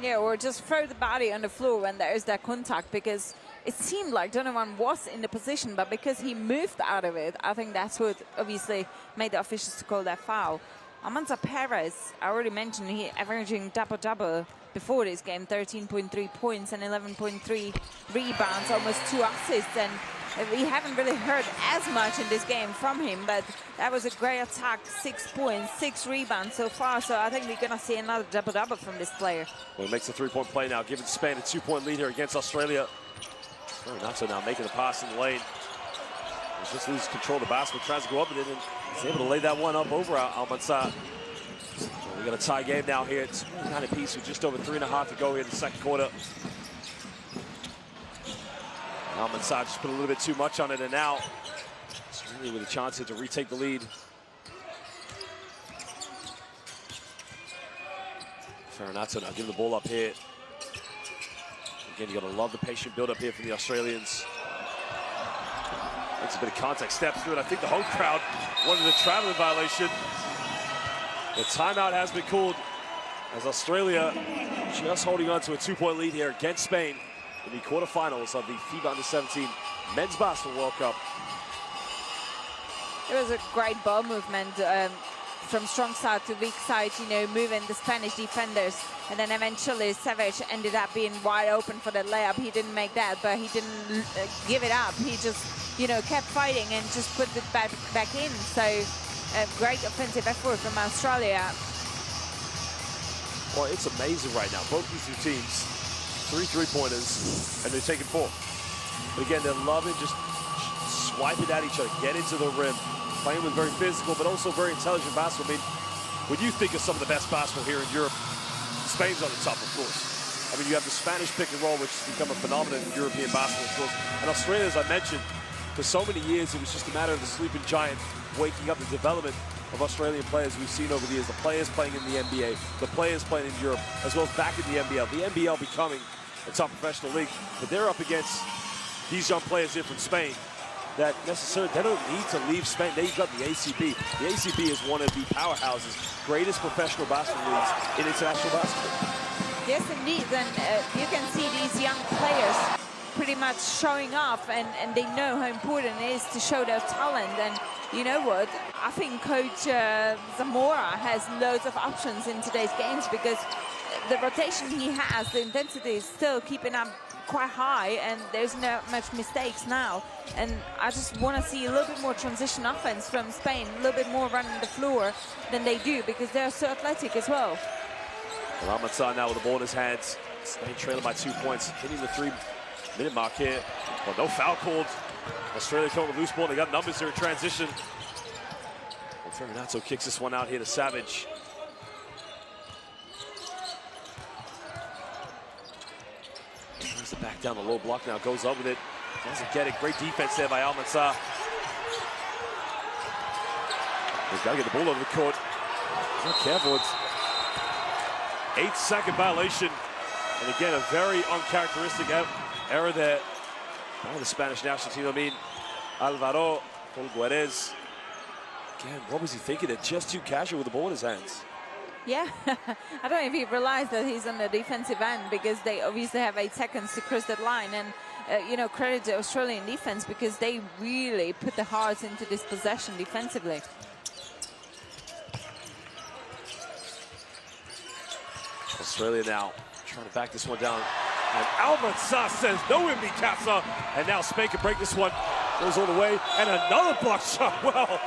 Yeah, or just throw the body on the floor when there is that contact, because it seemed like Donovan was in the position, but because he moved out of it, I think that's what obviously made the officials to call that foul. Amanza Perez, I already mentioned, he averaging double-double before this game, 13.3 points and 11.3 rebounds, almost 2 assists, and we haven't really heard as much in this game from him, but that was a great attack, 6 points, 6 rebounds so far, so I think we're gonna see another double-double from this player. Well, he makes a three-point play now, giving Spain a 2-point lead here against Australia. Ferranato now making the pass in the lane. He just loses control of the basketball, tries to go up with it, and he's able to lay that one up over Almanzar. So we got a tie game now here. It's kind of piece with just over 3.5 to go here in the second quarter. Almanzar just put a little bit too much on it, and now it's really with a chance here to retake the lead. Ferranato now giving the ball up here. Again, you got to love the patient build-up here from the Australians. Makes a bit of contact, steps through it. I think the home crowd wanted a traveling violation. The timeout has been called as Australia just holding on to a 2-point lead here against Spain in the quarterfinals of the FIBA Under-17 Men's Basketball World Cup. It was a great ball movement from strong side to weak side, you know, moving the Spanish defenders. And then eventually Savage ended up being wide open for the layup. He didn't make that, but he didn't give it up. He just, you know, kept fighting and just put it back in. So a great offensive effort from Australia. Well, it's amazing right now. Both these two teams, 3 3-pointers, and they're taking 4. But again, they're loving just swiping at each other, get into the rim, playing with very physical, but also very intelligent basketball. I mean, when you think of some of the best basketball here in Europe, Spain's on the top, of course. I mean, you have the Spanish pick and roll, which has become a phenomenon in European basketball, of course. And Australia, as I mentioned, for so many years, it was just a matter of the sleeping giant waking up the development of Australian players we've seen over the years. The players playing in the NBA, the players playing in Europe, as well as back in the NBL. The NBL becoming a top professional league, but they're up against these young players here from Spain that necessarily, they don't need to leave Spain. They've got the ACB. The ACB is one of the powerhouses, greatest professional basketball leagues in international basketball. Yes, indeed, and you can see these young players pretty much showing off, and they know how important it is to show their talent. And you know what? I think Coach Zamora has loads of options in today's games, because the rotation he has, the intensity is still keeping up quite high, and there's not much mistakes now. And I just want to see a little bit more transition offense from Spain, a little bit more running the floor than they do, because they're so athletic as well. Well, Almanzar now with the ball in his hands. Spain trailing by 2 points, hitting the 3-minute mark here. Well, no foul called. Australia caught with loose ball. They got numbers here in transition. Well, Ferminato kicks this one out here to Savage. Tries to back down the low block now, goes up with it. Doesn't get it. Great defense there by Almanzar. He's got to get the ball over the court. Not careful. It's 8-second violation. And again, a very uncharacteristic error there by the Spanish national team. I mean, Alvaro Polguerez. Again, what was he thinking? They're just too casual with the ball in his hands. Yeah, I don't know if he realized that he's on the defensive end, because they obviously have 8 seconds to cross that line. And, you know, credit to Australian defense, because they really put the hearts into this possession defensively. Australia now trying to back this one down. And Almanzar says no in mi casa. And now Spain can break this one. Goes all the way. And another block shot. Well,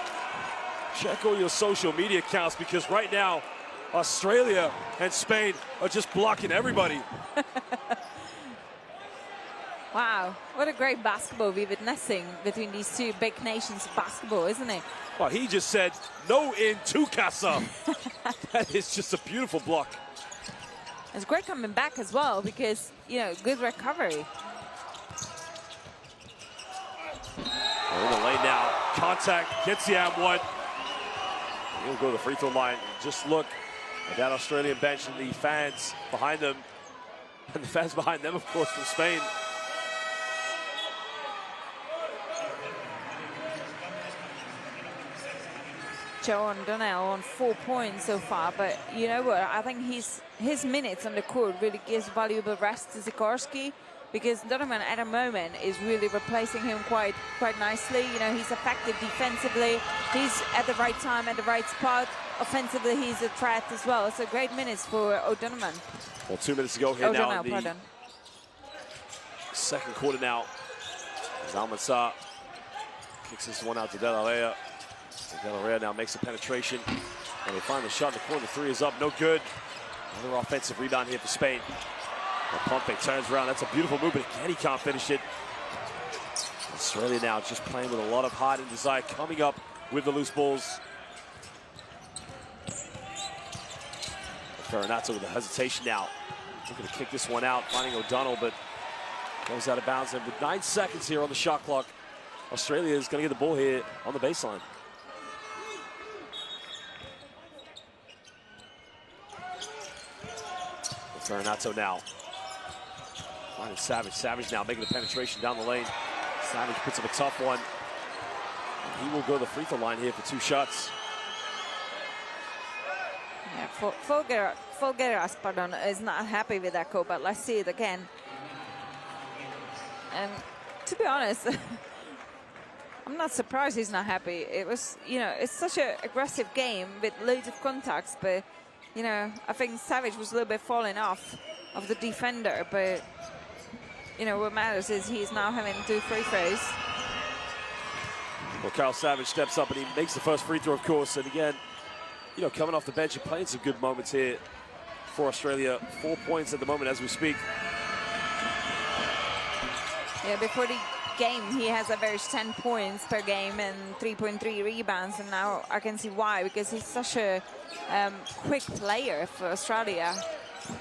check all your social media accounts, because right now, Australia and Spain are just blocking everybody. Wow, what a great basketball we're witnessing between these two big nations of basketball, isn't it? Well, he just said no in tu casa. That is just a beautiful block. It's great coming back as well, because, you know, good recovery. We're in the lane now. Contact, gets the and one. He'll go to the free throw line. Just look at that Australian bench and the fans behind them. And the fans behind them, of course, from Spain. Joe O'Donnell on 4 points so far, but you know what? I think his minutes on the court really gives valuable rest to Sikorsky, because Donovan at the moment is really replacing him quite nicely. You know, he's effective defensively. He's at the right time, at the right spot. Offensively, he's a threat as well. So great minutes for O'Donovan. Well, 2 minutes to go here now in the second quarter now. As Almanzar kicks this one out to De La Rey. De La Rey now makes a penetration. And they find the shot in the corner. The three is up, no good. Another offensive rebound here for Spain. Pump fake turns around. That's a beautiful move, but again, he can't finish it. Australia now just playing with a lot of heart and desire, coming up with the loose balls. Ferminato with a hesitation now. Looking to kick this one out, finding O'Donnell, but goes out of bounds. And with 9 seconds here on the shot clock, Australia is going to get the ball here on the baseline. Ferminato now. Finding Savage. Savage now making the penetration down the lane. Savage puts up a tough one. And he will go to the free throw line here for 2 shots. Yeah, Folgueras, pardon, is not happy with that call, but let's see it again. And to be honest, I'm not surprised he's not happy. It was, you know, it's such an aggressive game with loads of contacts, but, you know, I think Savage was a little bit falling off of the defender, but, you know, what matters is he's now having to do free throws. Well, Carl Savage steps up and he makes the first free throw, of course, and again, you know, coming off the bench and playing some good moments here for Australia. 4 points at the moment as we speak. Yeah, before the game, he has averaged 10 points per game and 3.3 rebounds, and now I can see why, because he's such a quick player for Australia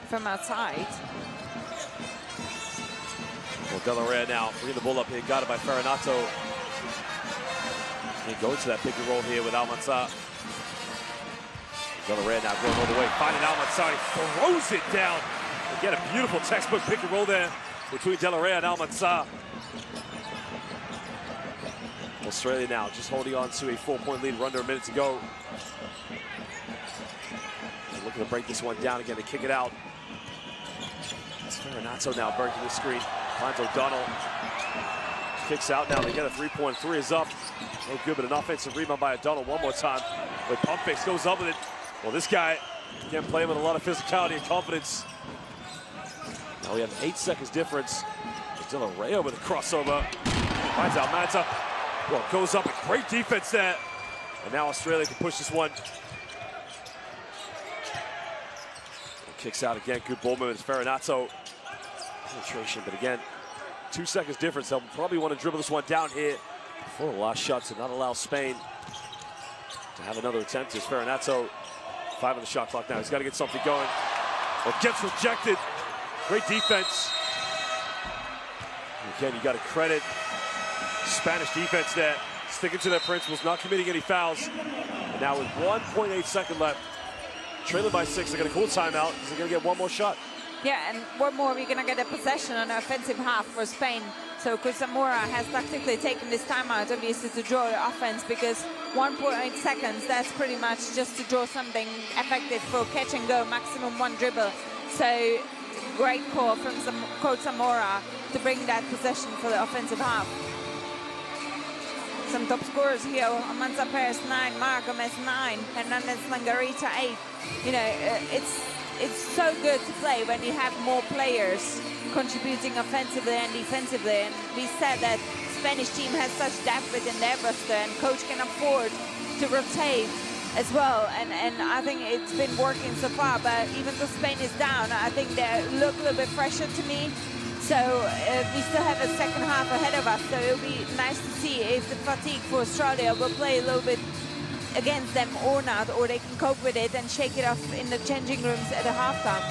from outside. Well, De La Rey now bringing the ball up here, got it by Ferminato. And going to that pick and roll here with Almanzar. De La Rey now going all the way, finding Almanzar, he throws it down. Again, a beautiful textbook pick and roll there between De La Rey and Almanzar. Australia now just holding on to a 4-point lead, under a minute to go. They're looking to break this one down again to kick it out. It's Ferminato now breaking the screen. Finds O'Donnell. Kicks out now. They get a 3-point. 3 is up. No good, but an offensive rebound by O'Donnell one more time. But pump fakes, goes up with it. Well, this guy can play with a lot of physicality and confidence. Now we have 8 seconds difference De La Rey with a crossover. Finds out Manta. Well, goes up. Great defense there. And now Australia can push this one. Kicks out again. Good ball movement. Ferranato. Penetration, but again, 2 seconds difference. They'll probably want to dribble this one down here before the last shot to not allow Spain to have another attempt. As Ferranato, 5 on the shot clock now. He's got to get something going. Well, gets rejected. Great defense. Again, you got to credit Spanish defense there, sticking to their principles, not committing any fouls. And now with 1.8 seconds left, trailing by 6, they're going to call timeout. They're going to get one more shot. Yeah, and one more, we're going to get a possession on the offensive half for Spain. So Zamora has tactically taken this timeout, obviously, to draw the offense, because 1.8 seconds, that's pretty much just to draw something effective for catch and go, maximum 1 dribble. So great call from Coach Zamora to bring that possession for the offensive half. Some top scorers here: Amanza Perez 9, Mara Gomez 9, Hernandez Langarita 8. You know, it's so good to play when you have more players contributing offensively and defensively. And we said that Spanish team has such depth within their roster, and coach can afford to rotate as well. And I think it's been working so far. But even though Spain is down, I think they look a little bit fresher to me. So we still have a second half ahead of us, so it'll be nice to see if the fatigue for Australia will play a little bit against them or not, or they can cope with it and shake it off in the changing rooms at the halftime.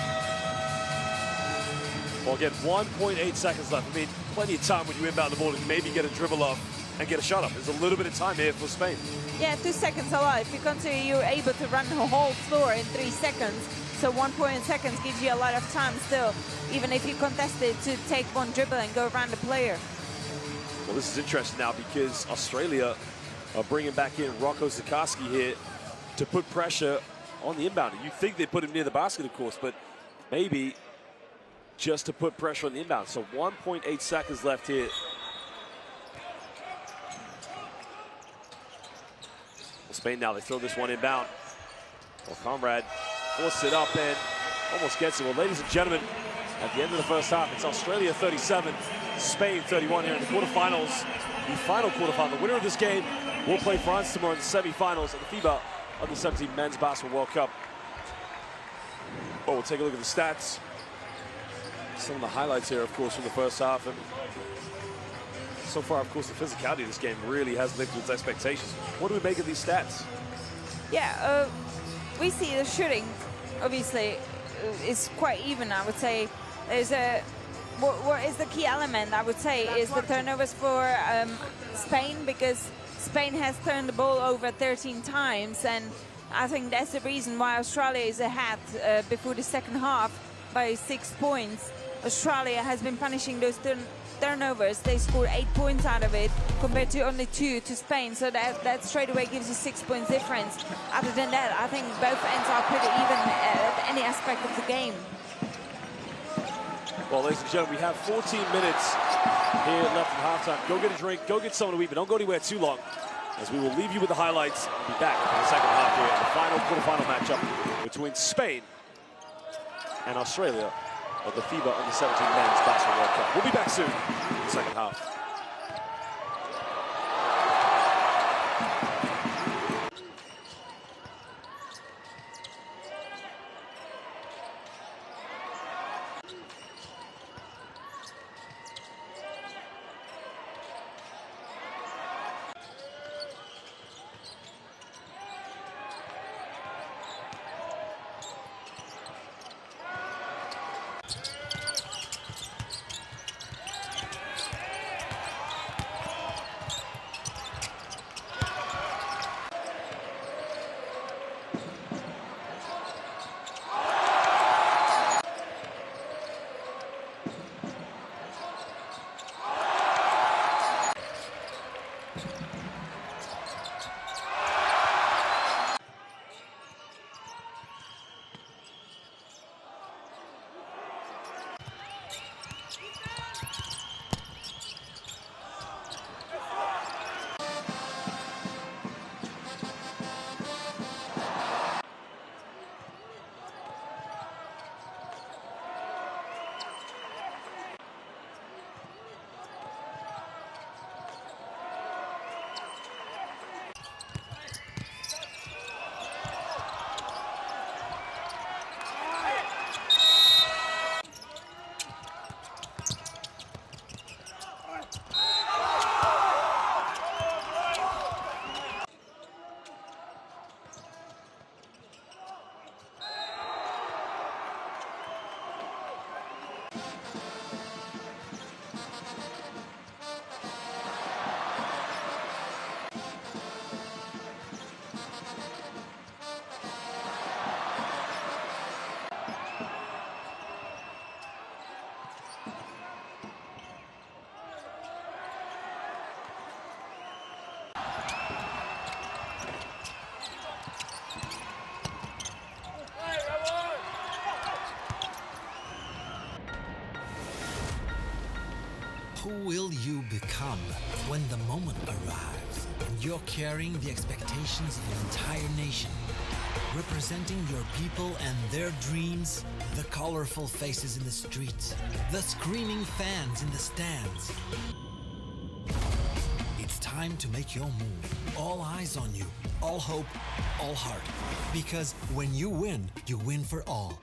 Well, again, 1.8 seconds left. I mean, plenty of time when you inbound the ball to maybe get a dribble off and get a shot up. There's a little bit of time here for Spain. Yeah, 2 seconds a lot. If you consider you're able to run the whole floor in 3 seconds, so 1.8 seconds gives you a lot of time still, even if you contest it, to take one dribble and go around the player. Well, this is interesting now because Australia are bringing back in Rocco Zikarsky here to put pressure on the inbounder. You think they put him near the basket, of course, but maybe just to put pressure on the inbound. So 1.8 seconds left here. Well, Spain now, they throw this one inbound. Well, Conrad forces it up and almost gets it. Well, ladies and gentlemen, at the end of the first half, it's Australia 37, Spain 31 here in the quarterfinals. The final quarterfinal. The winner of this game will play France tomorrow in the semifinals of the FIBA Under-17 Men's Basketball World Cup. Oh, we'll take a look at the stats. Some of the highlights here, of course, from the first half. And so far, of course, the physicality of this game really has lived to its expectations. What do we make of these stats? Yeah, we see the shooting, obviously, is quite even, I would say. There's a, what is the key element, I would say, is the turnovers for Spain, because Spain has turned the ball over 13 times, and I think that's the reason why Australia is ahead before the second half by 6 points. Australia has been punishing those turnovers. They scored 8 points out of it compared to only 2 to Spain, so that straight away gives you 6 points difference. Other than that, I think both ends are pretty even at any aspect of the game. Well, ladies and gentlemen, we have 14 minutes here left in halftime. Go get a drink, go get something to eat, but don't go anywhere too long, as we will leave you with the highlights and be back for the second half here in the final quarterfinal matchup between Spain and Australia of the FIBA Under-17 Men's Basketball World Cup. We'll be back soon in the second half. Who will you become when the moment arrives and you're carrying the expectations of an entire nation, representing your people and their dreams, the colorful faces in the streets, the screaming fans in the stands? It's time to make your move. All eyes on you, all hope, all heart. Because when you win for all.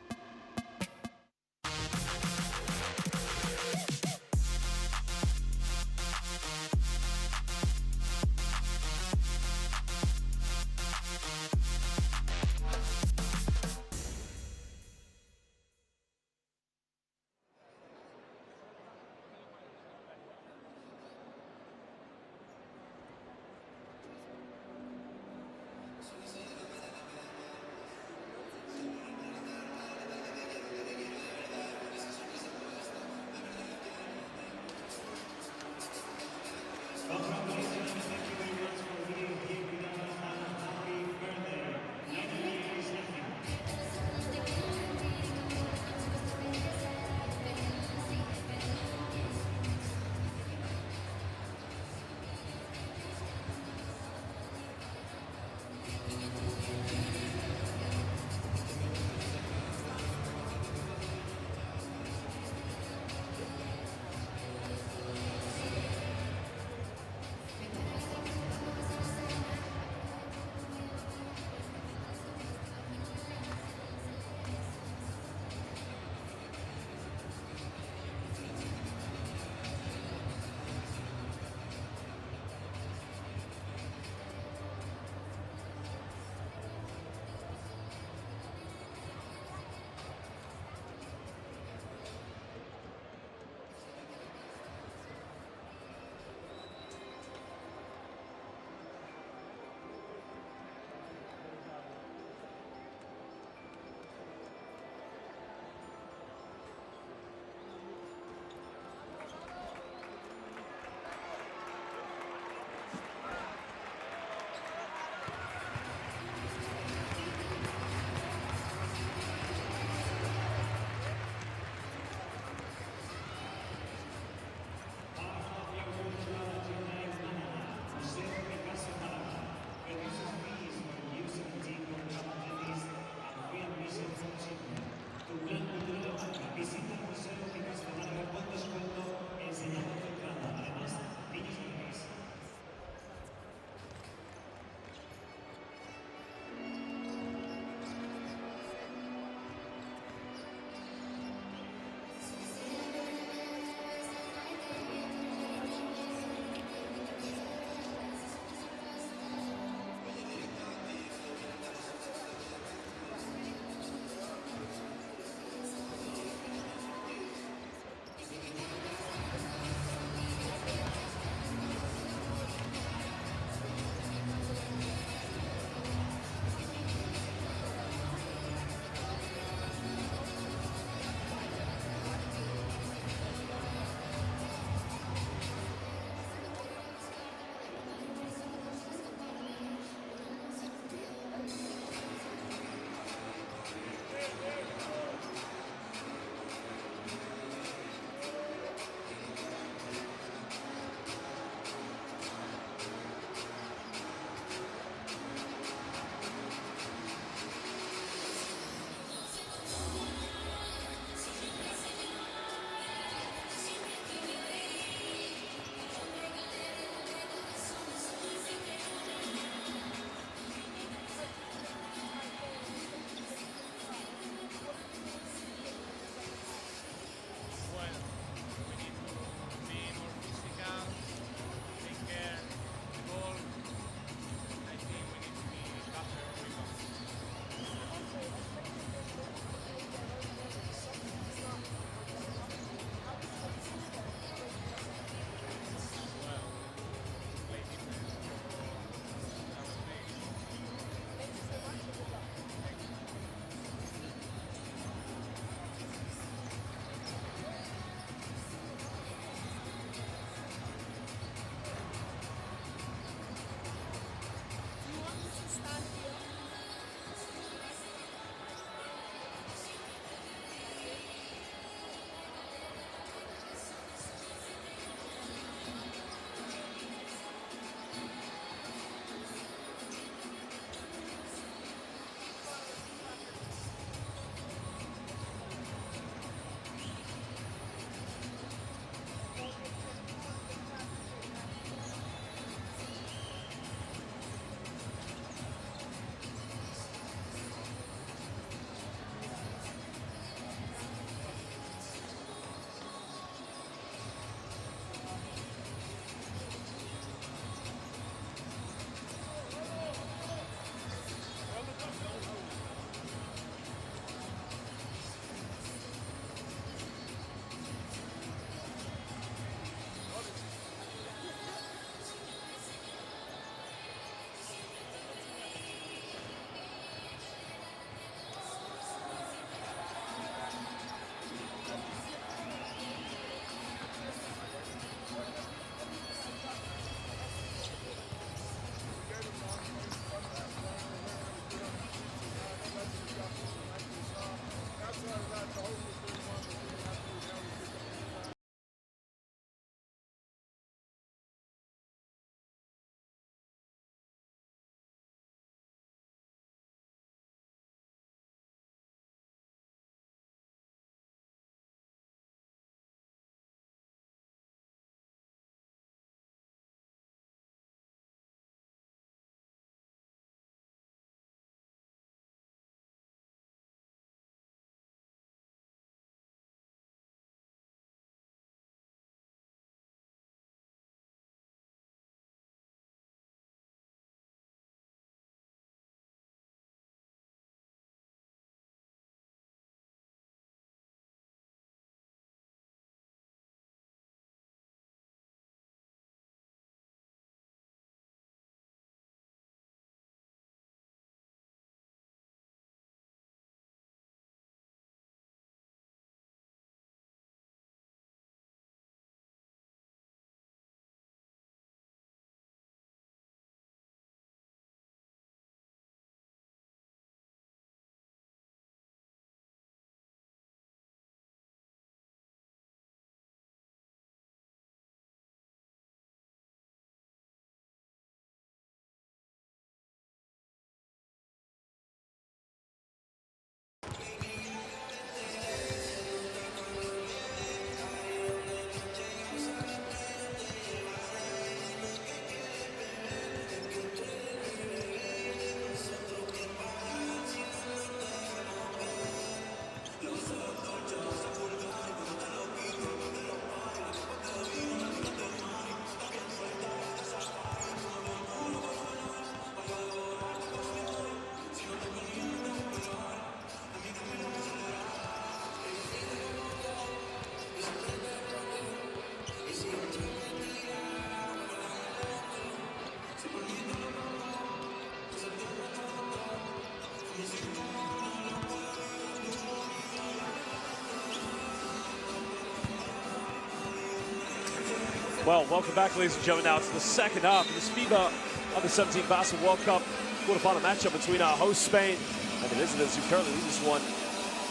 Well, welcome back, ladies and gentlemen. Now it's the second half of this FIBA Under-17 Basketball World Cup quarterfinal matchup between our host Spain and the visitors who currently lead this one,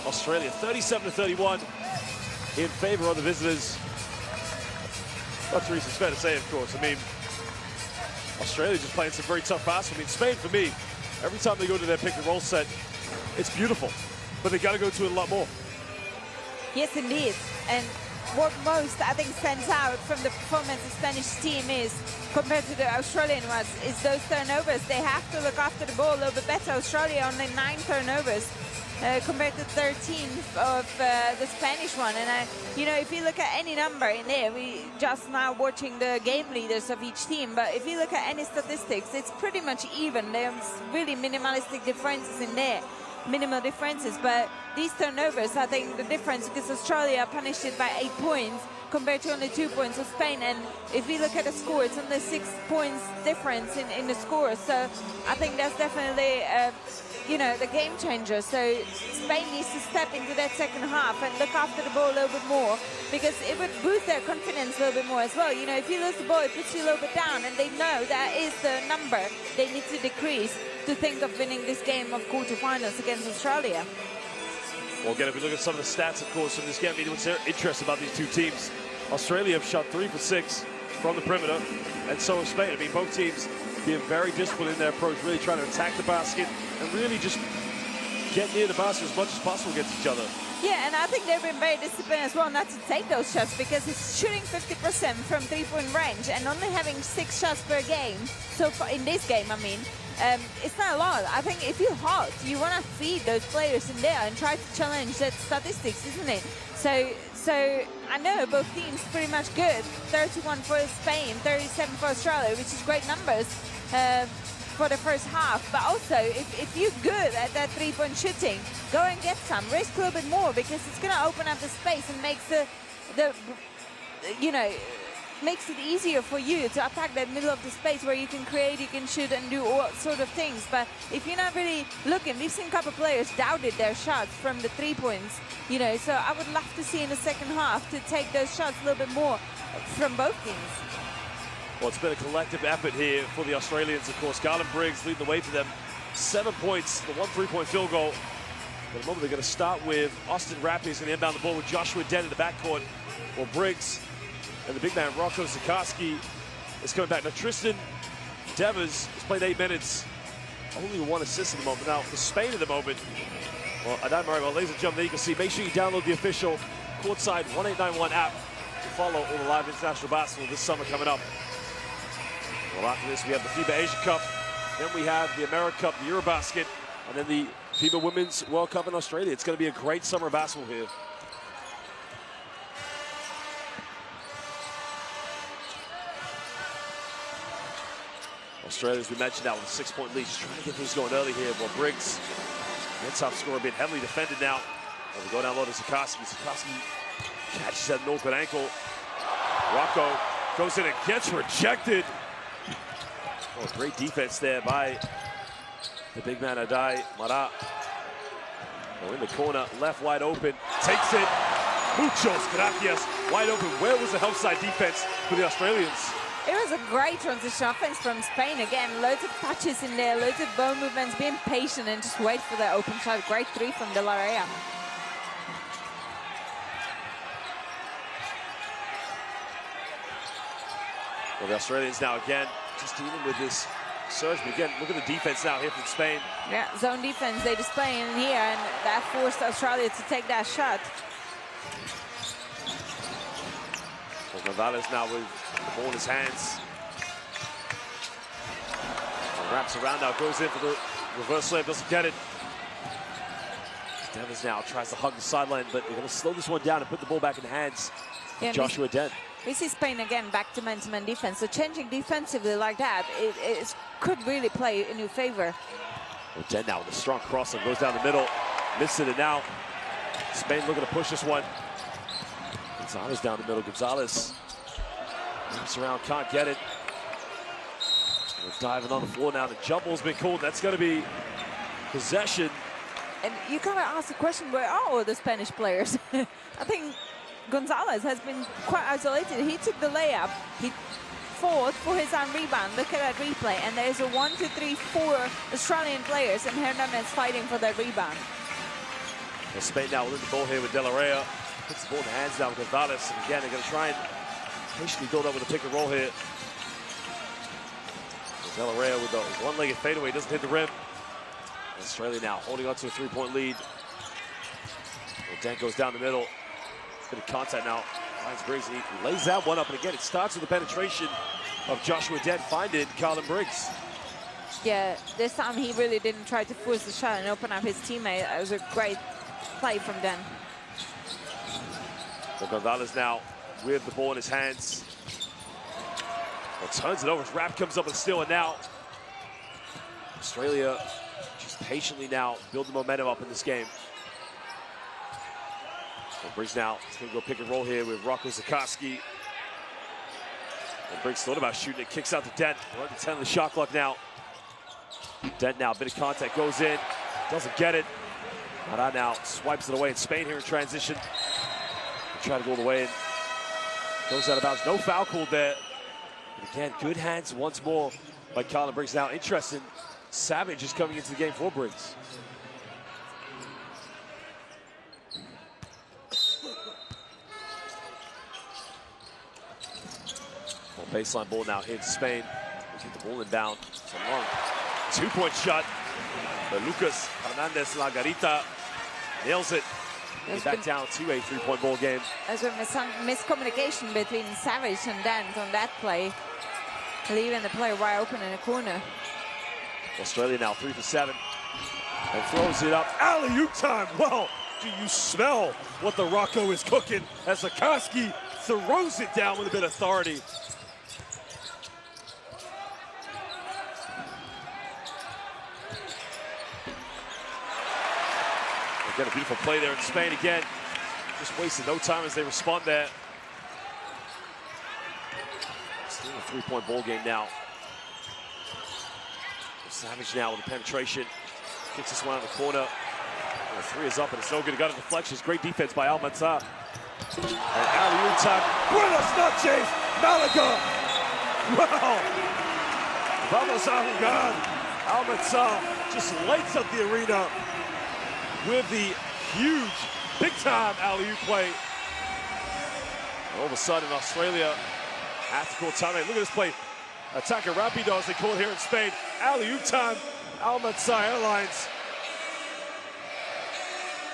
Australia. 37-31 in favor of the visitors. That's the reason it's fair to say, of course. I mean, Australia just playing some very tough basketball. I mean, Spain, for me, every time they go to their pick-and-roll set, it's beautiful. But they got to go to it a lot more. Yes, indeed. And what most, I think, stands out from the performance of the Spanish team is, compared to the Australian ones, is those turnovers. They have to look after the ball a little bit better. Australia only 9 turnovers compared to 13 of the Spanish one. And, you know, if you look at any number in there, we just now watching the game leaders of each team, but if you look at any statistics, it's pretty much even. There's really minimalistic differences in there. Minimal differences, but these turnovers, I think the difference, because Australia punished it by 8 points compared to only 2 points of Spain. And if we look at the score, it's only 6 points difference in the score. So I think that's definitely, you know, the game changer. So Spain needs to step into that second half and look after the ball a little bit more, because it would boost their confidence a little bit more as well. You know, if you lose the ball, it puts you a little bit down, and they know that is the number they need to decrease to think of winning this game of quarterfinals against Australia. Well, again, if we look at some of the stats, of course, from this game, what's interesting about these two teams, Australia have shot 3 for 6 from the perimeter, and so have Spain. I mean, both teams being very disciplined in their approach, really trying to attack the basket and really just get near the basket as much as possible against each other. Yeah, and I think they've been very disciplined as well not to take those shots, because it's shooting 50% from 3-point range and only having 6 shots per game. So far in this game, I mean, it's not a lot. I think if you're hot, you want to feed those players in there and try to challenge that statistics, isn't it? So I know both teams pretty much good. 31 for Spain, 37 for Australia, which is great numbers for the first half. But also, if you're good at that 3-point shooting, go and get some. Risk a little bit more, because it's going to open up the space and makes makes it easier for you to attack that middle of the space where you can create, you can shoot and do all sort of things. But if you're not really looking, we've seen a couple of players doubted their shots from the 3 points, you know, so I would love to see in the second half to take those shots a little bit more from both teams. Well, it's been a collective effort here for the Australians, of course. Garland Briggs leading the way for them. 7 points, the 1 3-point field goal. But at the moment, they're going to start with Austin Rappy, who's going to inbound the ball with Joshua Dent in the backcourt. Well, Briggs and the big man, Rocco Zikarsky, is coming back. Now, Tristan Devers has played 8 minutes, only 1 assist at the moment. Now, for Spain at the moment, well, Adai Murray, well, ladies and gentlemen, there you can see, make sure you download the official Courtside 1891 app to follow all the live international basketball this summer coming up. Well, after this, we have the FIBA Asia Cup, then we have the America Cup, the Eurobasket, and then the FIBA Women's World Cup in Australia. It's going to be a great summer of basketball here. Australia, as we mentioned, now with a 6-point lead, just trying to get things going early here. Well, Briggs, the top scorer, being heavily defended now. Well, we go down low to Zikarsky. Zikarsky catches that awkward ankle. Rocco goes in and gets rejected. Oh, great defense there by the big man, Adai Mara. Oh, in the corner, left wide open, takes it. Muchos gracias, wide open. Where was the help side defense for the Australians? It was a great transition offense from Spain. Again, loads of touches in there, loads of ball movements, being patient and just wait for the open shot. Great 3 from De La Rea. Well, the Australians now again just dealing with this surge. But again, look at the defense now here from Spain. Yeah, zone defense they display in here, and that forced Australia to take that shot. Well, Gonzalez now with the ball in his hands. And wraps around now, goes in for the reverse layup, doesn't get it. Devers now tries to hug the sideline, but they're going to slow this one down and put the ball back in the hands of Joshua Dent. We see Spain again back to man-to-man defense. So changing defensively like that, it could really play in your favor. Well, Dent now with a strong cross and goes down the middle. Missing it now. Spain looking to push this one. Gonzalez down the middle. Gonzalez wraps around, can't get it. We're diving on the floor now. The jump ball's been called. That's going to be possession. And you gotta ask the question, where are all the Spanish players? I think Gonzalez has been quite isolated. He took the layup. He fought for his own rebound. Look at that replay. And there's a 1, 2, 3, 4 Australian players, and Hernandez fighting for that rebound. Well, Spain now with the ball here with De La Rey. Puts the ball in the hands now with Gonzalez. And again, they're going to try and patiently build up with a pick and roll here. De La Rey with the one-legged fadeaway, doesn't hit the rim. Australia now holding on to a three-point lead. Well, Dent goes down the middle. Bit of contact now. Finds Briggs, and he lays that one up. And again, it starts with the penetration of Joshua Dent finding Colin Briggs. Yeah, this time he really didn't try to force the shot and open up his teammate. It was a great play from Dent. So Gonzalez now with the ball in his hands. Well, turns it over. His wrap comes up with a steal, and now Australia just patiently now building momentum up in this game. Well, Briggs now is going to go pick and roll here with Rocco Zikarsky. And Briggs thought about shooting it, kicks out to Dent. We're under 10 on the shot clock now. Dent now, a bit of contact, goes in, doesn't get it. Mara now swipes it away in Spain here in transition. Try to go all the way and goes out of bounds. No foul called there. And again, good hands once more by Colin Briggs. Now, interesting, Savage is coming into the game for Briggs. Well, baseline ball now here to Spain. Get the ball inbound. It's a long two-point shot. But Lucas Hernandez Lagarita nails it. Back down to a three-point ball game. There's been some miscommunication between Savage and Dent on that play, leaving the player wide open in the corner. Australia now 3 for 7 and throws it up. Alley-oop time. Well, do you smell what the Rocco is cooking as Zikarsky throws it down with a bit of authority. Again, a beautiful play there in Spain again. Just wasted no time as they respond there. Still a three-point ball game now. Savage now with the penetration. Kicks this one out of the corner. And the three is up and it's no good. He got a deflection. Great defense by Almanzar. And alley-oop time. Buenas noches, Malaga! Wow! Vamos a jugar. Almanzar just lights up the arena with the huge, big-time alley-oop play. And all of a sudden, Australia have to call timeout. Look at this play. Ataque rapido, as they call it here in Spain. Alley-oop time, Almanzar Airlines.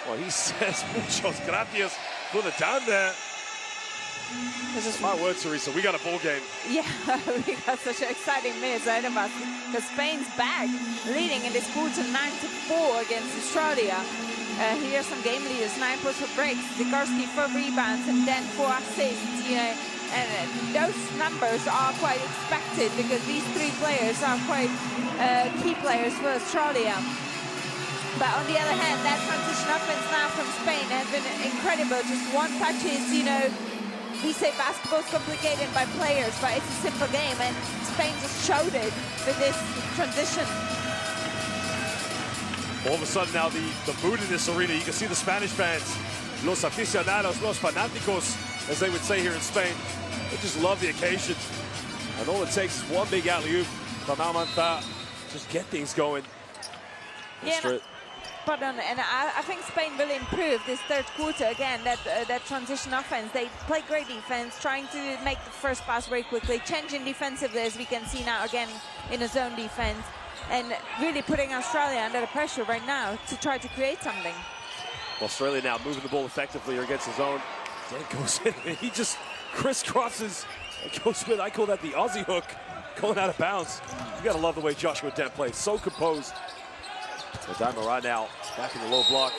Well, he says muchos gracias for the down there. My word, Teresa, we got a ball game. Yeah, we got such an exciting minutes ahead of us. Because Spain's back, leading in this quarter 9-4 against Australia. Here are some game leaders: 9 points for Briggs, Zikarsky 4 rebounds, and then 4 assists. You know, and those numbers are quite expected because these 3 players are quite key players for Australia. But on the other hand, that transition offense now from Spain has been incredible. Just one touches, you know. We say basketball's complicated by players, but it's a simple game, and Spain just showed it with this transition. All of a sudden now, the mood in this arena, you can see the Spanish fans, los aficionados, los fanáticos, as they would say here in Spain. They just love the occasion. And all it takes is one big alley-oop from Almanzar. Just get things going. Yeah, and I think Spain will improve this third quarter again. That transition offense, they play great defense, trying to make the first pass very quickly, changing defensively as we can see now again in a zone defense, and really putting Australia under the pressure right now to try to create something. Australia now moving the ball effectively against the zone. Dent goes in and he just crisscrosses and goes with, I call that the Aussie hook, going out of bounds. You gotta love the way Joshua Dent plays, so composed. Adai now back in the low block.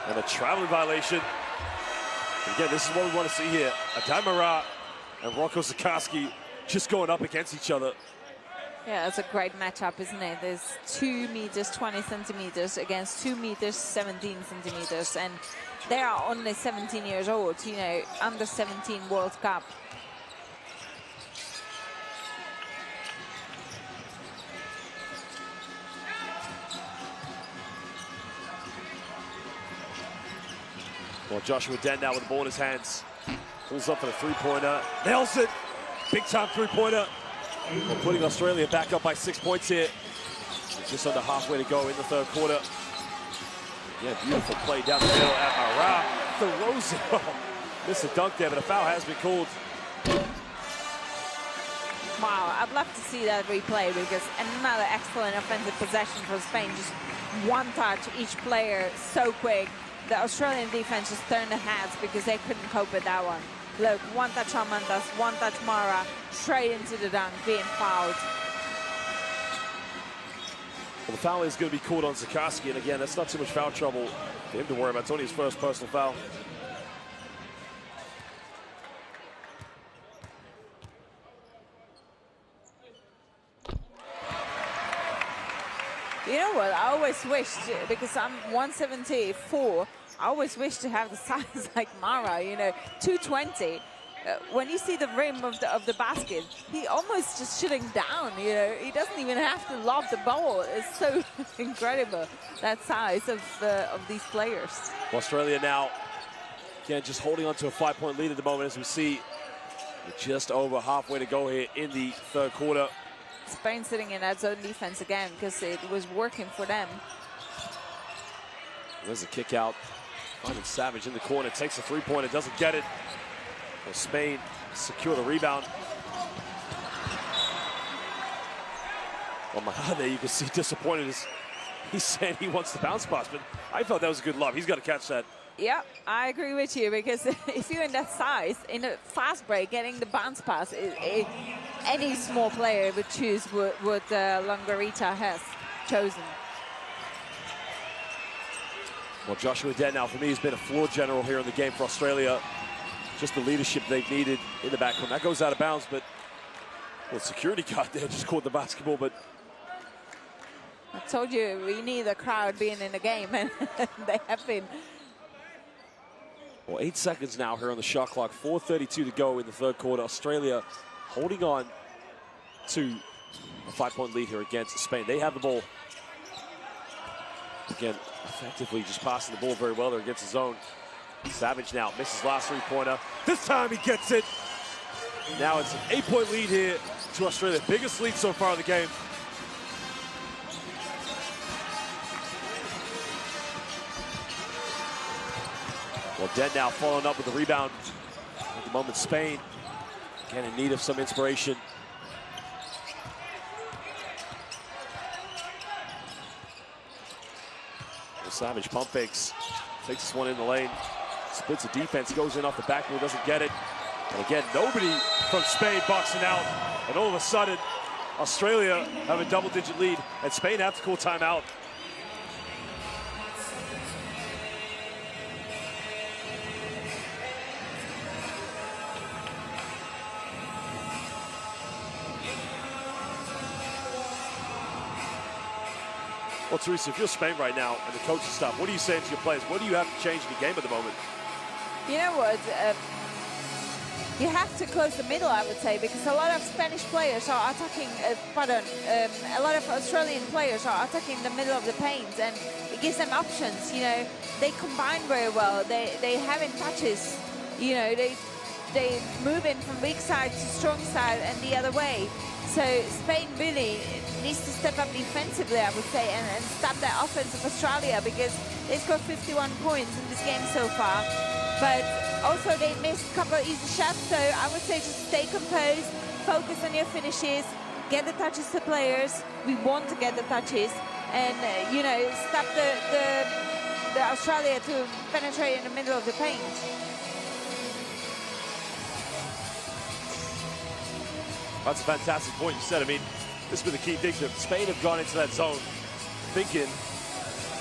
And a traveling violation. Again, this is what we want to see here. Adai and Rocco Zikarsky just going up against each other. Yeah, it's a great matchup, isn't it? There's 2 meters, 20 centimeters against 2 meters, 17 centimeters. And they are only 17 years old, you know, under 17 World Cup. Well, Joshua Dent now with the ball in his hands. Pulls up for the three-pointer. Nails it. Big-time three-pointer. Well, putting Australia back up by 6 points here. Just under halfway to go in the third quarter. Yeah, beautiful play down the middle at Mara. Throws it. Missed a dunk there, but a foul has been called. Wow, I'd love to see that replay because another excellent offensive possession for Spain. Just one touch each player, so quick. The Australian defense just turned their heads because they couldn't cope with that one. Look, one touch Armandas, one touch Mara, straight into the dunk, being fouled. Well, the foul is going to be called on Zakarski, and again, that's not too much foul trouble for him to worry about. It's only his first personal foul. You know what, I always wished, because I'm 174, I always wish to have the size like Mara, you know, 220. When you see the rim of the basket, he almost just shooting down, you know. He doesn't even have to lob the ball. It's so incredible, that size of these players. Australia now, again, just holding on to a 5-point lead at the moment, as we see just over halfway to go here in the third quarter. Spain sitting in that zone defense again because it was working for them. There's a kick out. Finding Savage in the corner, takes a three-pointer, doesn't get it. Well, Spain secure the rebound. Well, Mahal there, you can see disappointed as he's saying he wants the bounce pass, but I thought that was a good lob. He's got to catch that. Yeah, I agree with you because if you're in that size, in a fast break, getting the bounce pass, any small player would choose what Longarita has chosen. Well, Joshua Dent now, for me, has been a floor general here in the game for Australia. Just the leadership they've needed in the backcourt. That goes out of bounds, but well, security guard there just caught the basketball, but I told you we need a crowd being in the game, and they have been. Well, 8 seconds now here on the shot clock. 4:32 to go in the third quarter. Australia holding on to a 5-point lead here against Spain. They have the ball. Again, effectively just passing the ball very well there against the zone. Savage now misses last three-pointer. This time he gets it. Now it's an 8-point lead here to Australia. Biggest lead so far in the game. Well, Dent now following up with the rebound. At the moment, Spain, again, in need of some inspiration. Well, Savage pump fakes, takes this one in the lane, splits the defense, goes in off the backboard, doesn't get it. And again, nobody from Spain boxing out. And all of a sudden, Australia have a double-digit lead, and Spain have to call timeout. Well, Teresa, if you're Spain right now and the coaching staff, what are you saying to your players? What do you have to change in the game at the moment? You know what? You have to close the middle, I would say, because a lot of Spanish players are attacking, a lot of Australian players are attacking the middle of the paint, and it gives them options, you know. They combine very well. They having touches, you know, they move in from weak side to strong side and the other way. So Spain really needs to step up defensively, I would say, and stop that offense of Australia, because they scored 51 points in this game so far. But also they missed a couple of easy shots, so I would say just stay composed, focus on your finishes, get the touches to players. We want to get the touches, and you know, stop the Australia to penetrate in the middle of the paint. That's a fantastic point you said. I mean, this has been the key thing. That Spain have gone into that zone thinking,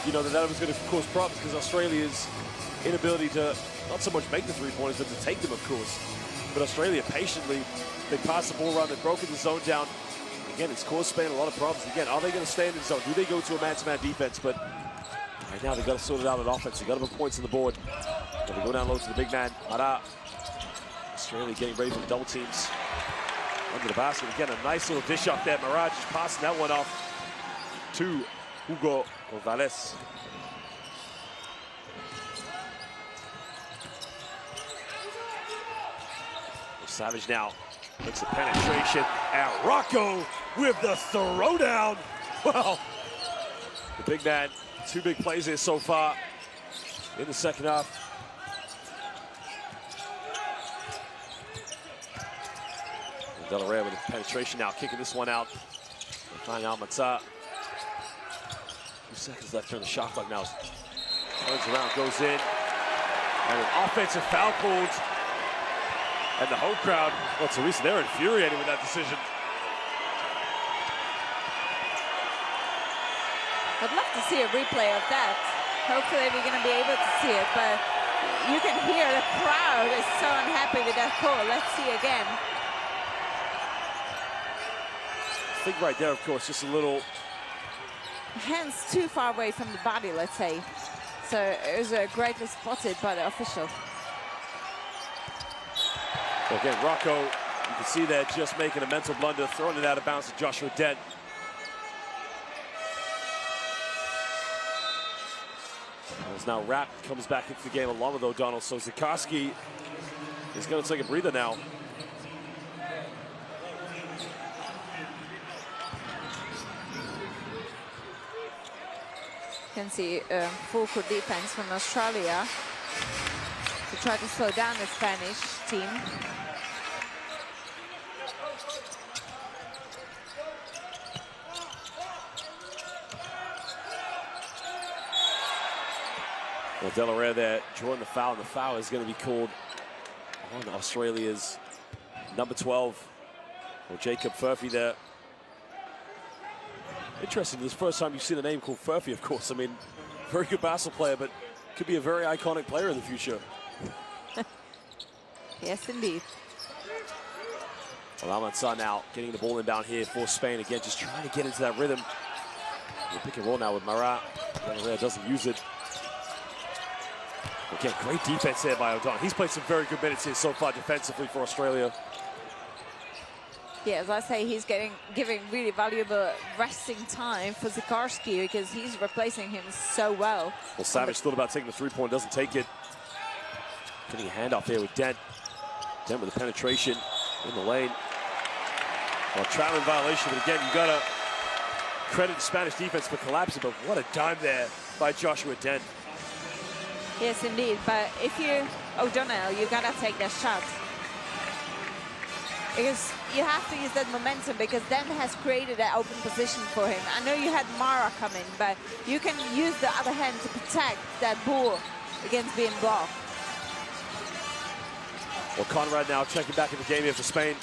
you know, that was going to cause problems, because Australia's inability to not so much make the three-pointers, but to take them, of course. But Australia patiently, they pass the ball around, they've broken the zone down. Again, it's caused Spain a lot of problems. Again, are they going to stay in the zone? Do they go to a man-to-man defense? But right now, they've got to sort it out on offense. They've got to put points on the board. They go down low to the big man, Mara. Australia getting ready for the double teams. Under the basket. Again, a nice little dish up there. Mara just passing that one off to Hugo Gonzalez. Savage now looks at penetration, and Rocco with the throwdown. Well, the big man, 2 big plays here so far in the second half. Del Rey with the penetration now, kicking this one out. Finding Almanza. 2 seconds left during the shot clock now. Turns around, goes in. And an offensive foul called. And the home crowd, well, Teresa, they're infuriated with that decision. I'd love to see a replay of that. Hopefully we're going to be able to see it, but you can hear the crowd is so unhappy with that call. Let's see again. I think right there, of course, just a little... Hands too far away from the body, let's say. So it was greatly spotted by the official. Again, Rocco, you can see that just making a mental blunder, throwing it out of bounds to Joshua Dent. As now Rapp comes back into the game along with O'Donnell, so Zikarsky is going to take a breather now. You can see full court defense from Australia to try to slow down the Spanish team. Well, Del Rey there drawing the foul, and the foul is going to be called on Australia's number 12, or Jacob Furphy there. Interesting, this is the first time you've seen a name called Furphy, of course. I mean, very good basketball player, but could be a very iconic player in the future. Yes, indeed. Well, Almanza now getting the ball inbound here for Spain. Again, just trying to get into that rhythm. We're pick and roll now with Marat. Del Rey doesn't use it. Again, great defense here by O'Donnell. He's played some very good minutes here so far defensively for Australia. Yeah, as I say, he's giving really valuable resting time for Zikarsky because he's replacing him so well. Well, Savage thought about taking the 3-point, doesn't take it. Getting a handoff here with Dent. Dent with the penetration in the lane. Well, traveling violation, but again, you gotta credit the Spanish defense for collapsing, but what a dime there by Joshua Dent. Yes, indeed, but if you're O'Donnell, you gotta take that shot. Because you have to use that momentum because Dent has created that open position for him. I know you had Mara come in, but you can use the other hand to protect that ball against being blocked. Well, Conrad now checking back in the game here for Spain.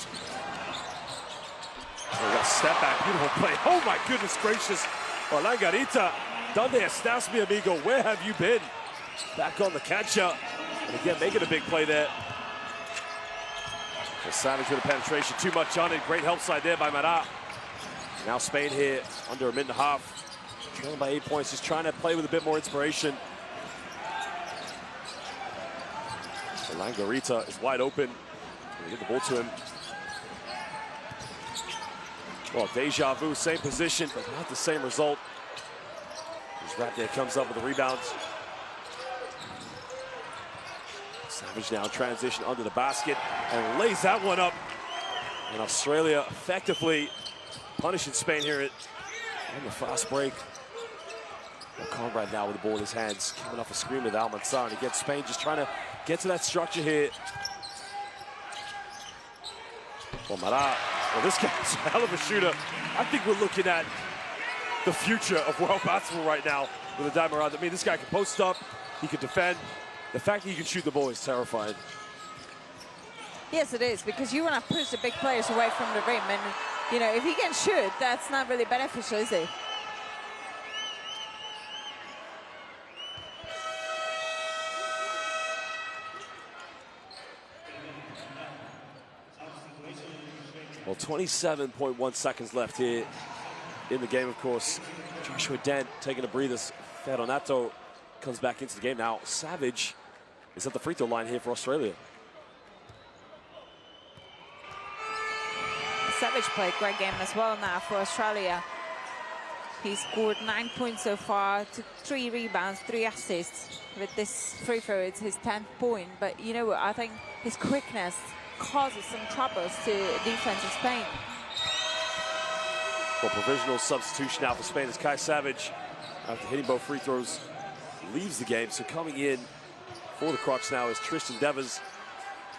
Oh, we got a step back, beautiful play. Oh my goodness gracious. Well, Langarita, ¿Dónde estás, mi amigo? Where have you been? Back on the catch-up. And again, making a big play there. Well, Savage with a penetration, too much on it. Great help side there by Marat. Now Spain here, under a minute and a half. Trailing by 8 points, just trying to play with a bit more inspiration. So Langarita is wide open. We get the ball to him. Well, deja vu, same position, but not the same result. As Rapp there comes up with the rebounds. Savage now transition under the basket and lays that one up. And Australia effectively punishing Spain here on the fast break. Well, Conrad now with the ball in his hands, coming off a screen with Almanza. And again, Spain just trying to get to that structure here. Well, Marat, well, this guy's a hell of a shooter. I think we're looking at the future of world basketball right now with Adai Marat. I mean, this guy can post up, he can defend. The fact that he can shoot the ball is terrifying. Yes, it is, because you want to push the big players away from the rim. And, you know, if he can shoot, that's not really beneficial, is it? Well, 27.1 seconds left here in the game, of course. Joshua Dent taking a breather. Ferronato comes back into the game now. Savage is at the free throw line here for Australia. Savage played a great game as well now for Australia. He scored 9 points so far, took 3 rebounds, 3 assists. With this free throw, it's his 10th point. But you know what, I think his quickness causes some troubles to defense of Spain. Well, provisional substitution now for Spain as Kai Savage, after hitting both free throws, leaves the game. So coming in for the Crocs now is Tristan Devers.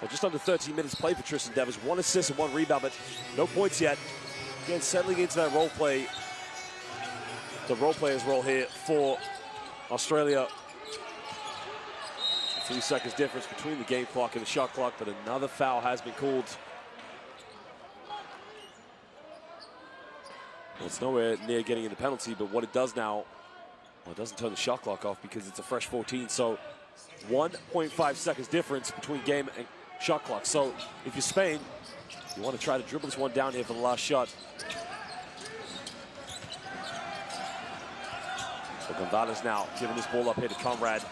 Well, just under 13 minutes played for Tristan Devers. 1 assist and 1 rebound, but no points yet. Again, settling into that role play. The role player's role here for Australia. 3 seconds difference between the game clock and the shot clock, but another foul has been called. Well, it's nowhere near getting in the penalty, but what it does now, well, it doesn't turn the shot clock off because it's a fresh 14. So 1.5 seconds difference between game and shot clock. So if you're Spain, you want to try to dribble this one down here for the last shot. So Gonzalez now giving this ball up here to Conrad.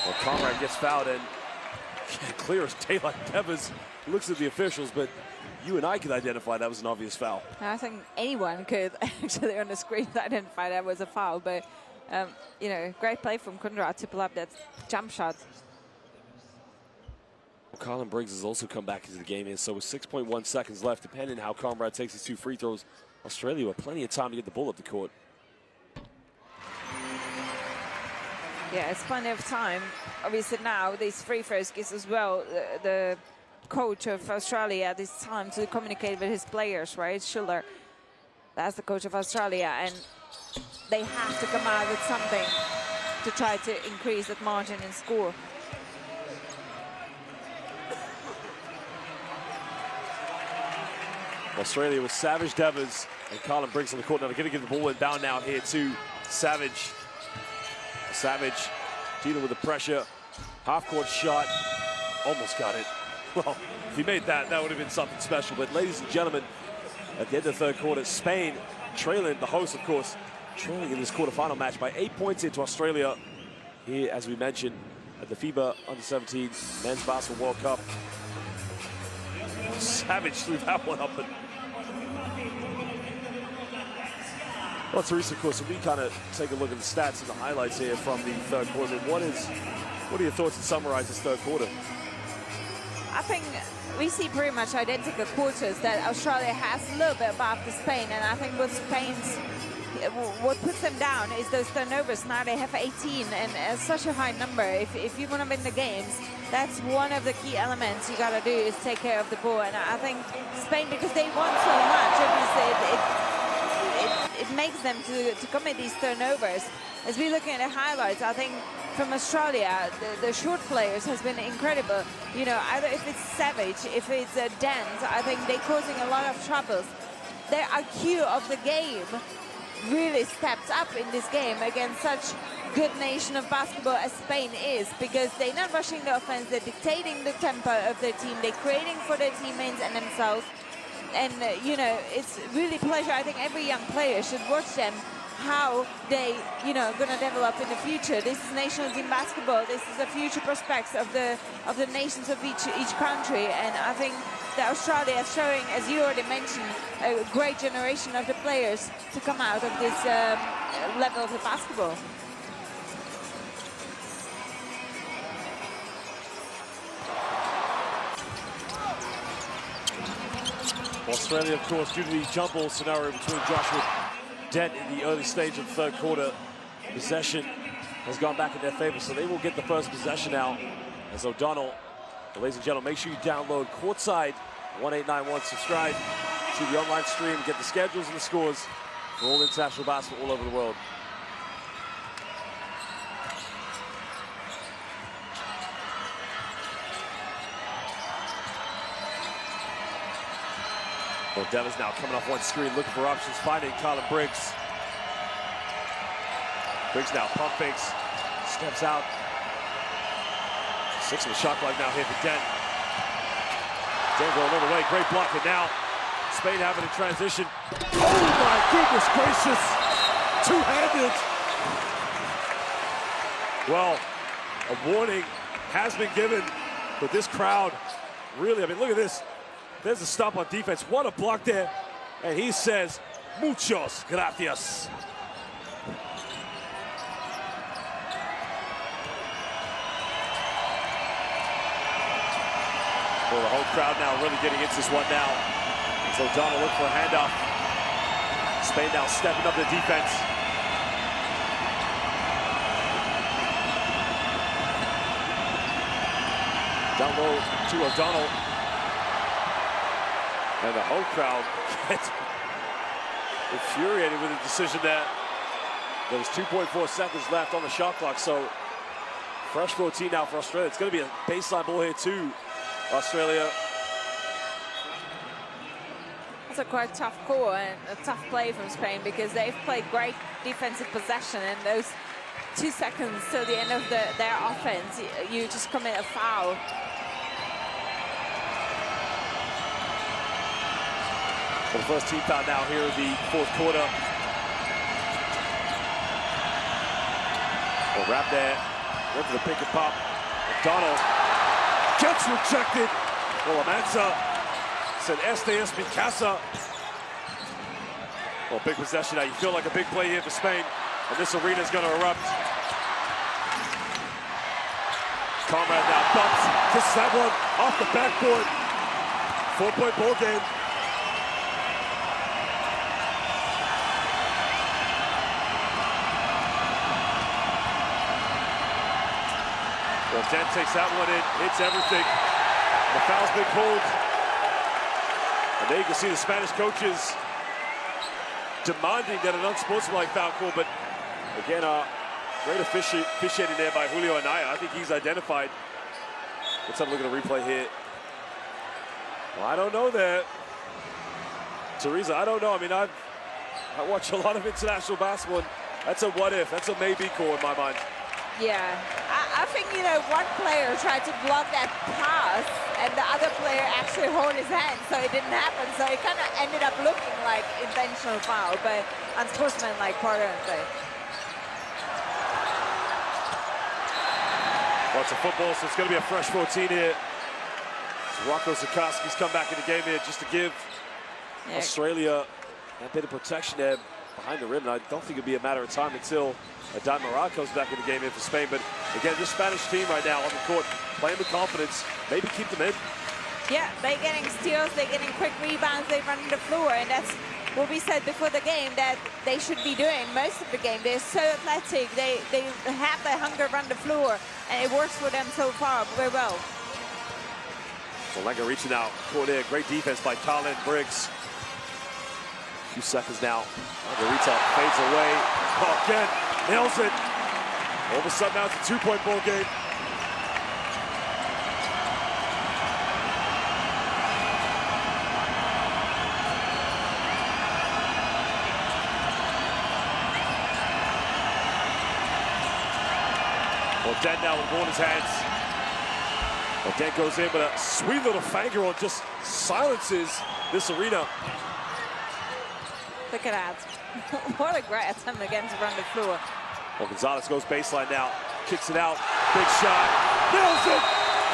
Well, Conrad gets fouled, and clear as daylight. Devers looks at the officials, but you and I could identify that was an obvious foul. I think anyone could actually on the screen identify that was a foul, but you know, great play from Conrad to pull up that jump shot. Well, Colin Briggs has also come back into the game here, so with 6.1 seconds left, depending on how Conrad takes his 2 free throws, Australia with plenty of time to get the ball up the court. Yeah, it's plenty of time. Obviously now these free throws gives as well the coach of Australia this time to communicate with his players, right? Schuller, that's the coach of Australia, and they have to come out with something to try to increase that margin and score. Australia with Savage, Devers, and Colin Briggs on the court. Now they're going to get the ball inbound now here to Savage. Savage dealing with the pressure. Half-court shot. Almost got it. Well, if he made that, that would have been something special. But ladies and gentlemen, at the end of the third quarter, Spain trailing, the host, of course, trailing in this quarterfinal match by 8 points into Australia. Here, as we mentioned, at the FIBA Under-17 Men's Basketball World Cup. Savage threw that one up. And well, Teresa, of course, if we kind of take a look at the stats and the highlights here from the third quarter, what are your thoughts to summarize this third quarter? I think we see pretty much identical quarters, that Australia has a little bit above the Spain, and I think what puts them down is those turnovers. Now they have 18, and such a high number. If you want to win the games, that's one of the key elements you got to do, is take care of the ball. And I think Spain, because they won so much, it makes them to commit these turnovers. As we're looking at the highlights, I think from Australia, the short players has been incredible. You know, either if it's Savage, if it's Dent, I think they're causing a lot of troubles. Their IQ of the game really steps up in this game against such good nation of basketball as Spain is, because they're not rushing the offense, they're dictating the tempo of their team, they're creating for their teammates and themselves. And, you know, it's really pleasure. I think every young player should watch them, how they, you know, going to develop in the future. This is national team basketball. This is the future prospects of the nations of each country. And I think that Australia is showing, as you already mentioned, a great generation of the players to come out of this level of the basketball. Australia, of course, due to the jump ball scenario between Joshua Dent in the early stage of the third quarter, possession has gone back in their favor, so they will get the first possession now as O'Donnell. So, ladies and gentlemen, make sure you download Courtside 1891. Subscribe to the online stream, get the schedules and the scores for all international basketball all over the world. Well, Devers now coming off one screen, looking for options, finding Colin Briggs. Briggs now pump fakes, steps out. 6 on the shot clock now here for Dent. Dent going all the way, great block, and now Spain having a transition. Oh my goodness gracious, two-handed. Well, a warning has been given, but this crowd really, I mean, look at this. There's a stop on defense. What a block there. And he says, muchos gracias. Well, the whole crowd now really getting into this one now. So O'Donnell looking for a handoff. Spain now stepping up the defense. Down low to O'Donnell. And the whole crowd gets infuriated with the decision that there was 2.4 seconds left on the shot clock. So fresh 14 now for Australia. It's going to be a baseline ball here too, Australia. It's a quite tough call and a tough play from Spain because they've played great defensive possession, and those 2 seconds till the end of their offense, you just commit a foul. For the first team foul now here in the fourth quarter. Well, wrap there. Went for the pick and pop. O'Donnell gets rejected. Well, Amansa said Estes Mikasa. Well, big possession now. You feel like a big play here for Spain, and this arena is going to erupt. Conrad now bumps, kisses that one off the backboard. 4-point ball game. Well, Dent takes that one in, hits everything. The foul's been called. And there you can see the Spanish coaches demanding that an unsportsmanlike foul call, but again, great officiating there by Julio Anaya. I think he's identified. Let's have a look at the replay here. Well, I don't know that. Teresa, I don't know. I mean, I watch a lot of international basketball, and that's a what if, that's a maybe call in my mind. Yeah, I think, you know, one player tried to block that pass and the other player actually hold his hand, so it didn't happen. So it kind of ended up looking like intentional foul, but unsportsmanlike part of it. Well, it's a football, so it's going to be a fresh 14 here. So Rocco Zukowski's come back in the game here just to give Australia that bit of protection there behind the rim. And I don't think it'll be a matter of time until Adan Marad comes back in the game here for Spain. But again, this Spanish team right now on the court, playing with confidence, maybe keep them in. Yeah, they're getting steals, they're getting quick rebounds, they run the floor, and that's what we said before the game that they should be doing most of the game. They're so athletic, they have the hunger to run the floor, and it works for them so far very well. Well, Lenga reaching out, caught there, great defense by Colin Briggs. A few seconds now. Margarita fades away. Oh, again, nails it. All of a sudden now it's a 2-point ball game. Well, Dent now with the ball in his hands. Well, Dent goes in with a sweet little finger roll, just silences this arena. Look at that. What a great attempt again to run the floor. Well, Gonzalez goes baseline now, kicks it out, big shot, nails it!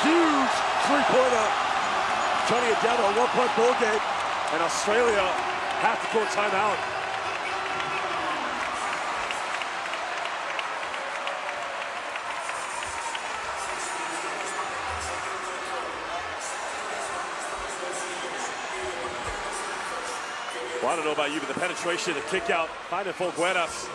Huge three-pointer. Turning it down to a 1-point ball game, and Australia have to call timeout. Well, I don't know about you, but the penetration, the kick out, finding Folgueras,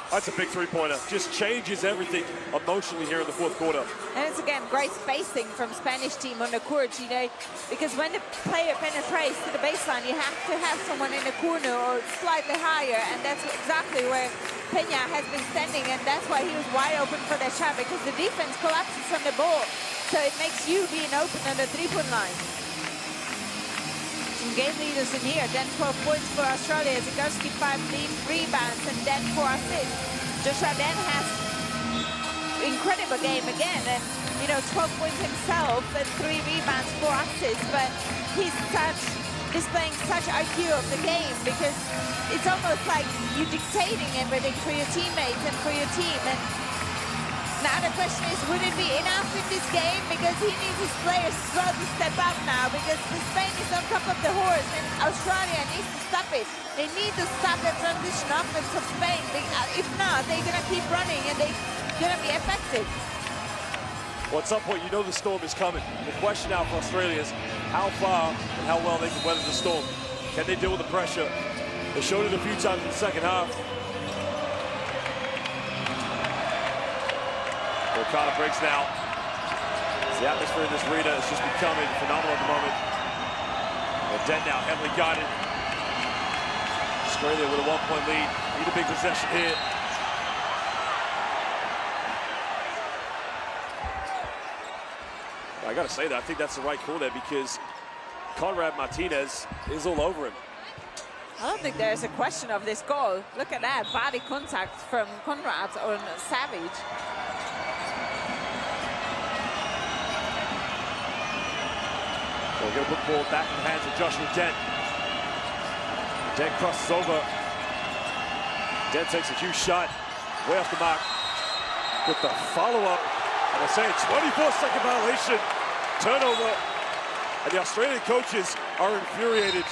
that's a big three-pointer. Just changes everything emotionally here in the fourth quarter. And it's, again, great spacing from Spanish team on the court, you know, because when the player penetrates to the baseline, you have to have someone in the corner or slightly higher, and that's exactly where Peña has been standing, and that's why he was wide open for that shot, because the defense collapses on the ball, so it makes you being open on the three-point line. Some game leaders in here. Then 12 points for Australia. Zagorski 5 rebounds and then 4 assists. Joshua Den has incredible game again, and you know 12 points himself and 3 rebounds, 4 assists. But he's displaying such IQ of the game, because it's almost like you dictating everything for your teammates and for your team. And now the question is, would it be enough in this game? Because he needs his players as well to step up now, because Spain is on top of the horse and Australia needs to stop it. They need to stop the transition offense of Spain. If not, they're going to keep running and they're going to be effective. Well, at some point, you know the storm is coming. The question now for Australia is how far and how well they can weather the storm. Can they deal with the pressure? They showed it a few times in the second half. Okada breaks now. The atmosphere in this arena is just becoming phenomenal at the moment. Dead now, heavily guarded. Australia with a 1-point lead. Need a big possession here. I gotta say that, I think that's the right call there because Conrad Martinez is all over him. I don't think there's a question of this goal. Look at that, body contact from Conrad on Savage. We're going to put the ball back in the hands of Joshua Dent. Dent crosses over. Dent takes a huge shot, way off the mark. With the follow-up, and I say a 24-second violation, turnover, and the Australian coaches are infuriated.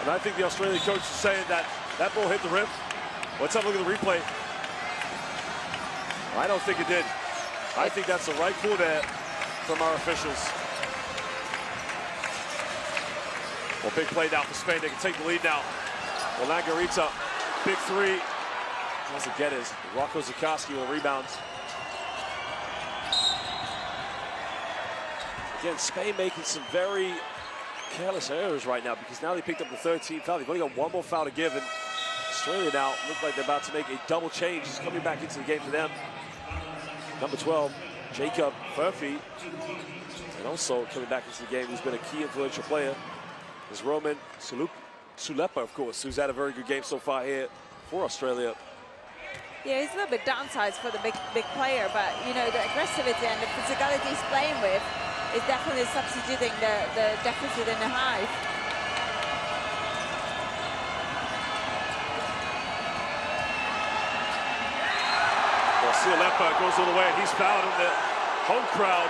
And I think the Australian coach is saying that that ball hit the rim. Let's have a look at the replay. I don't think it did. I think that's the right call there from our officials. Well, big play now for Spain. They can take the lead now. Well, Langarita, big three. Doesn't get his. Rocco Zukowski will rebound. Again, Spain making some very careless errors right now because now they picked up the 13th foul. They've only got one more foul to give, and Australia now look like they're about to make a double change. He's coming back into the game for them. Number 12, Jacob Furphy, and also coming back into the game, who's been a key influential player, is Roman Sulepa, of course, who's had a very good game so far here for Australia. Yeah, he's a little bit downsized for the big player, but you know, the aggressivity and the physicality he's playing with is definitely substituting the deficit in the high. Sulepa goes all the way, and he's fouled in the home crowd.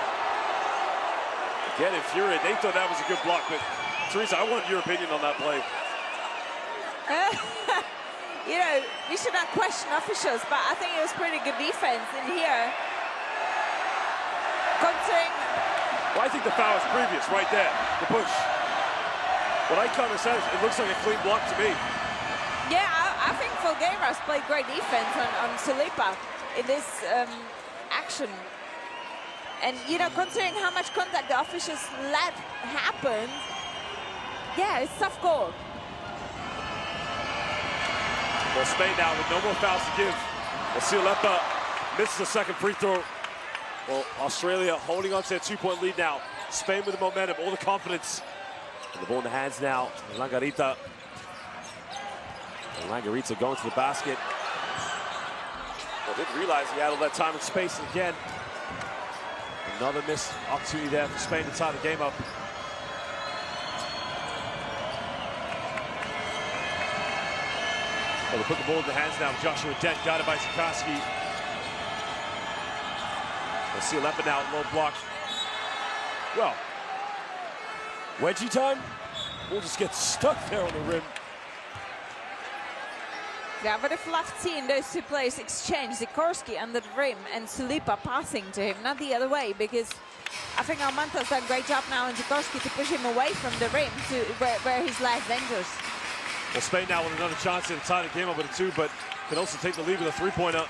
Again, infuriated. They thought that was a good block, but Teresa, I want your opinion on that play. You know, we should not question officials, but I think it was pretty good defense in here. Considering... Well, I think the foul is previous, right there, the push. What I kind of said is, it looks like a clean block to me. Yeah, I think Folgueiras played great defense on Sulepa in this action. And, you know, considering how much contact the officials let happen, yeah, it's a tough goal. Well, Spain now with no more fouls to give. Well, Sulepa misses a second free throw. Well, Australia holding on to their 2-point lead now. Spain with the momentum, all the confidence. And the ball in the hands now. Langarita. And Langarita going to the basket. Well, didn't realize he had all that time and space. And again, another missed opportunity there for Spain to tie the game up. Well, they put the ball in the hands now of Joshua Dent, guarded by Zukowski. We'll see Sulepa now, low block. Well, wedgie time. We'll just get stuck there on the rim. Yeah, but if left seeing those two players exchange, Zikorsky under the rim and Sulepa passing to him, not the other way, because I think Almanta's done a great job now in Zikorsky to push him away from the rim to where he's less dangerous. Well, Spain now with another chance to tie the game up with a 2, but can also take the lead with a 3-pointer.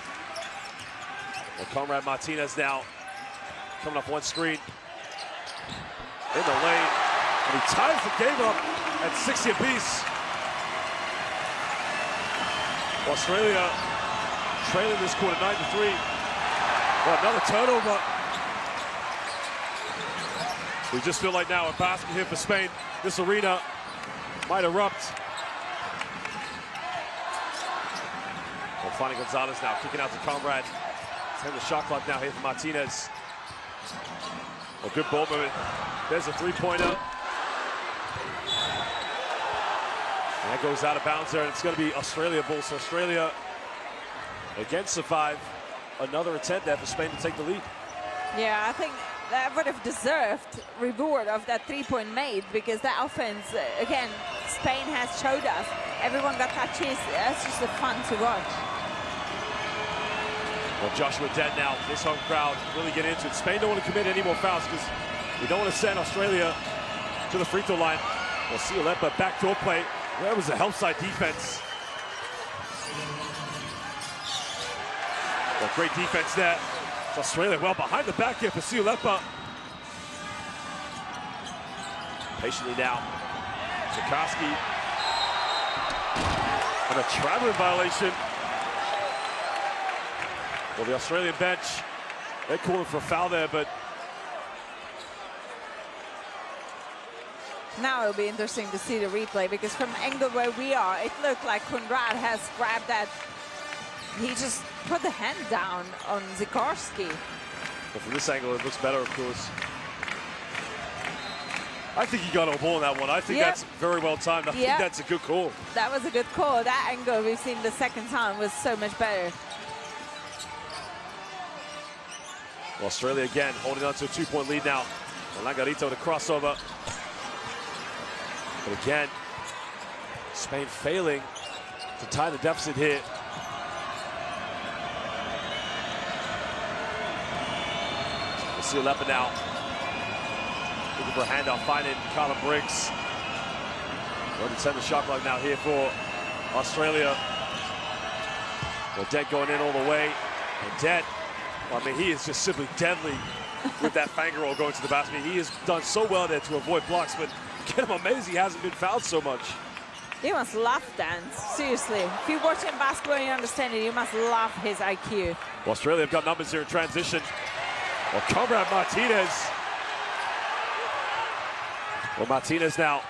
Well, Conrad Martinez now coming off one screen in the lane, and he ties the game up at 60 apiece. Australia trailing this quarter 9-3. Well, another turnover. We just feel like now a basket here for Spain. This arena might erupt. Well, Fanny Gonzalez now kicking out to Conrad. It's the shot clock now here for Martinez. A good ball movement. There's a 3-pointer. And that goes out of bounds there, and it's going to be Australia ball. So Australia again survive. Another attempt there for Spain to take the lead. Yeah, I think that would have deserved reward of that 3-point made, because that offense, again, Spain has showed us. Everyone got touches. That's just fun to watch. Well, Joshua Dent now, this home crowd really get into it. Spain don't want to commit any more fouls because we don't want to send Australia to the free throw line. We'll see Alepa backdoor play. Where was the help side defense? Well, great defense there. It's Australia well behind the back here for Siulepa. Patiently now, Tchaikovsky. And a traveling violation. Well, the Australian bench, they're calling for a foul there, but now it'll be interesting to see the replay, because from the angle where we are, it looked like Konrad has grabbed that. He just put the hand down on Zikarsky. But from this angle, it looks better, of course. I think he got a ball in that one. I think that's very well timed. I think that's a good call. That was a good call. That angle we've seen the second time was so much better. Well, Australia again holding on to a 2-point lead now. Langarita with a crossover. But again, Spain failing to tie the deficit here. We'll see Alepa now. Looking for a handoff, finding Colin Briggs. Going to send the shot clock now here for Australia. Well, Dent going in all the way. And Dent, well, I mean, he is just simply deadly with that finger roll going to the basket. He has done so well there to avoid blocks, but I'm amazed he hasn't been fouled so much. You must love Dent, seriously. If you watch him basketball and you understand it, you must love his IQ. Well, Australia have got numbers here in transition. Well, Conrad Martinez. Well, Martinez now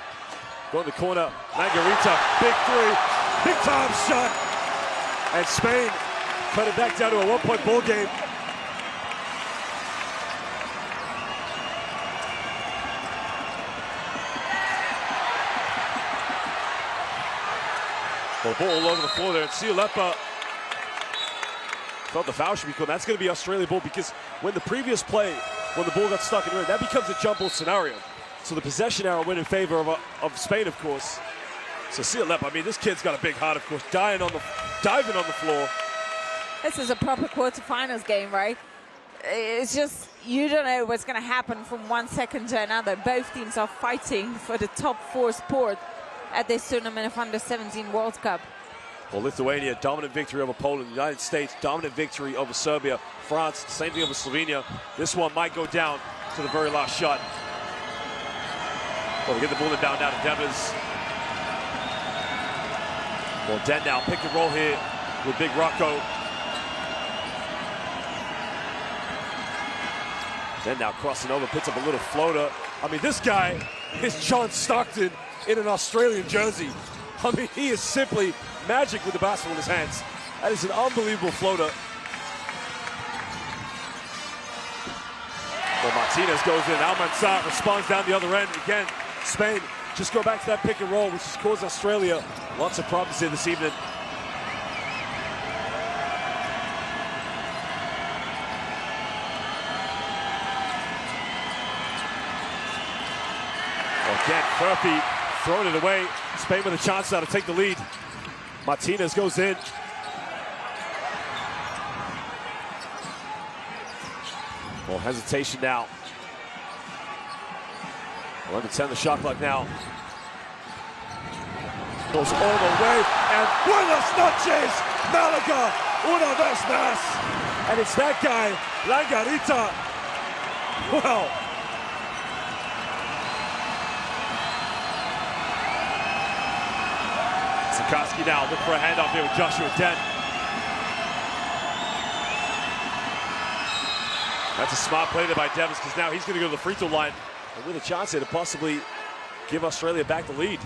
going to the corner. Langarita, big three, big time shot. And Spain cut it back down to a 1-point ball game. Well, ball all over the floor there, and Siulepa thought the foul should be called. That's going to be Australia ball, because when the previous play, when the ball got stuck in the rim, that becomes a jump ball scenario. So the possession arrow went in favor of Spain, of course. So Siulepa, I mean, this kid's got a big heart, of course, diving on the floor. This is a proper quarterfinals game, right? It's just, you don't know what's going to happen from 1 second to another. Both teams are fighting for the top 4 sport at this tournament of Under-17 World Cup. Well, Lithuania, dominant victory over Poland. The United States, dominant victory over Serbia. France, same thing over Slovenia. This one might go down to the very last shot. Well, we get the ball down now to Devers. Well, Dent now, pick and roll here with Big Rocco. Dent now crossing over, puts up a little floater. I mean, this guy is John Stockton in an Australian jersey. I mean, he is simply magic with the basketball in his hands. That is an unbelievable floater. Well, Martinez goes in. Almanzar responds down the other end. Again, Spain just go back to that pick and roll, which has caused Australia lots of problems here this evening. Again, Furphy throwing it away. Spain with a chance now to take the lead. Martinez goes in. Well, hesitation now. 11-10 the shot clock now. Goes all the way, and buenas noches, Malaga, una vez más. And it's that guy, Langarita. Well. Zikarsky now, look for a handoff here with Joshua Dent. That's a smart play there by Devers, because now he's going to go to the free throw line and with a chance here to possibly give Australia back the lead.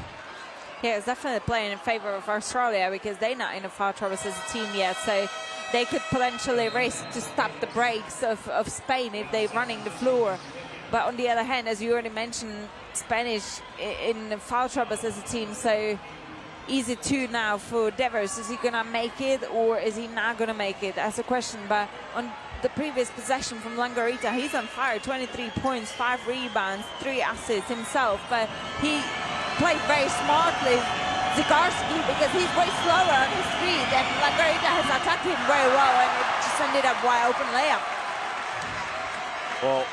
Yeah, it's definitely playing in favor of Australia, because they're not in a foul trouble as a team yet, so they could potentially risk to stop the breaks of Spain if they're running the floor. But on the other hand, as you already mentioned, Spanish in foul troubles as a team, so easy 2 now for Devers. Is he gonna make it, or is he not gonna make it? That's a question. But on the previous possession from Langarita, he's on fire. 23 points, 5 rebounds, 3 assists himself. But he played very smartly, Zikarsky, because he's way slower on his feet, and Langarita has attacked him very well, and it just just ended up wide open layup. Well,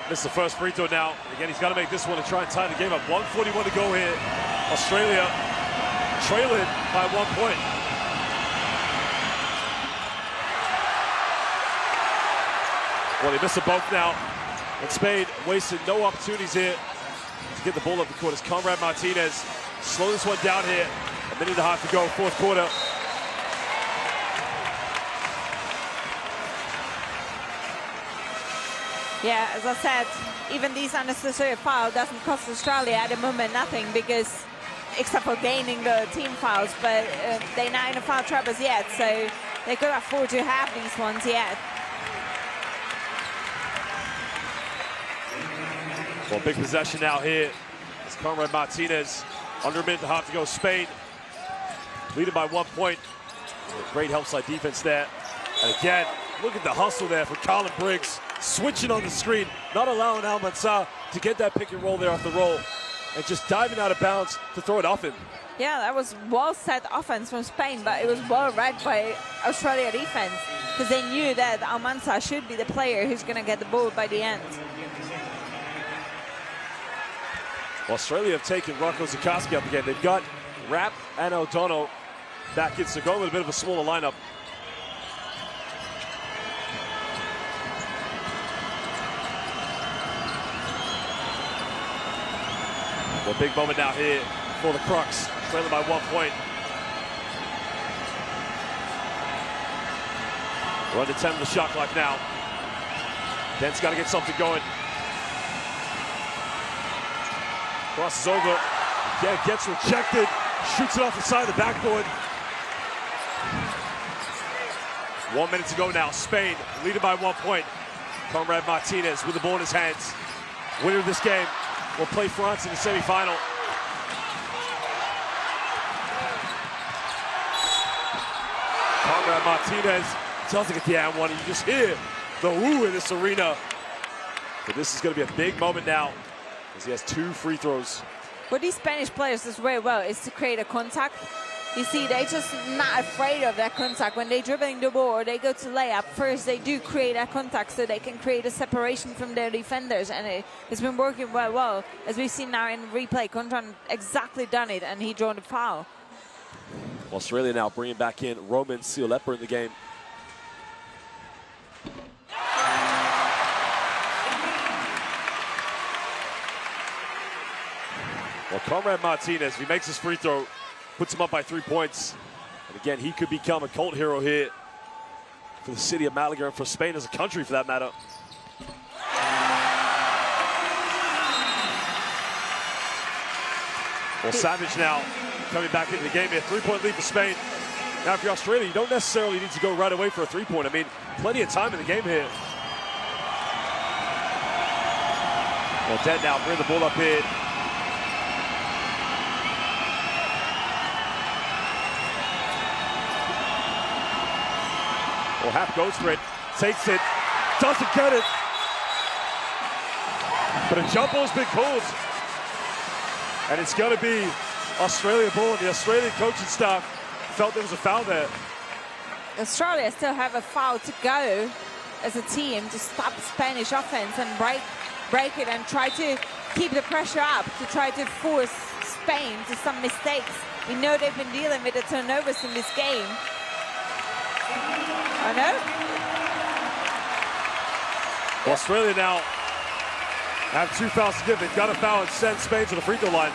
missed the first free throw now. Again, he's got to make this one to try and tie the game up. 1:41 to go here. Australia trailing by 1 point. Well, they missed them both now. And Spain wasted no opportunities here to get the ball up the court as Conrad Martinez slow this one down here. A minute and a half to go, fourth quarter. Yeah, as I said, even these unnecessary foul doesn't cost Australia at the moment nothing, because except for gaining the team fouls, but they're not in the foul troubles yet, so they could afford to have these ones yet. Well, big possession now here. It's Conrad Martinez. Under a minute and a half to go. Spain leading by 1 point. Great help side defense there. And again, look at the hustle there for Colin Briggs. Switching on the screen, not allowing Al Mansah to get that pick and roll there off the roll. And just diving out of bounds to throw it off him. Yeah, that was well-set offense from Spain, but it was well-read by Australia defense, because they knew that Al Mansah should be the player who's going to get the ball by the end. Australia have taken Rocco Zukowski up again. They've got Rapp and O'Donnell back in, so going with a bit of a smaller lineup. Well, big moment now here for the Crocs, trailing by 1 point. We're under 10 of the shot clock now. Dent's got to get something going. Crosses over, again, gets rejected, shoots it off the side of the backboard. 1 minute to go now. Spain leading by 1 point. Conrad Martinez with the ball in his hands. Winner of this game will play France in the semifinal. Conrad Martinez doesn't get the and one. You just hear the woo in this arena. But this is going to be a big moment now, as he has 2 free throws. What these Spanish players do very well is to create a contact. You see, they're just not afraid of that contact. When they're dribbling the ball or they go to layup, first they do create that contact so they can create a separation from their defenders. And it's been working well. As we've seen now in replay, Contran exactly done it, and he drawn the foul. Australia now bringing back in Roman Sioleper in the game. Well, Conrad Martinez, if he makes his free throw, puts him up by 3 points. And again, he could become a cult hero here for the city of Malaga and for Spain as a country, for that matter. Well, Savage now coming back into the game here. 3-point lead for Spain. Now, if you're Australia, you don't necessarily need to go right away for a 3-point. I mean, plenty of time in the game here. Well, Dent now bring the ball up here. Well, Hap goes for it, takes it, doesn't get it. But a jump ball's been called. And it's going to be Australia ball, and the Australian coaching staff felt there was a foul there. Australia still have a foul to go as a team to stop Spanish offense and break it and try to keep the pressure up, to try to force Spain to some mistakes. We know they've been dealing with the turnovers in this game. I know. Well, Australia now have 2 fouls to give. They've got a foul and send Spain to the free throw line.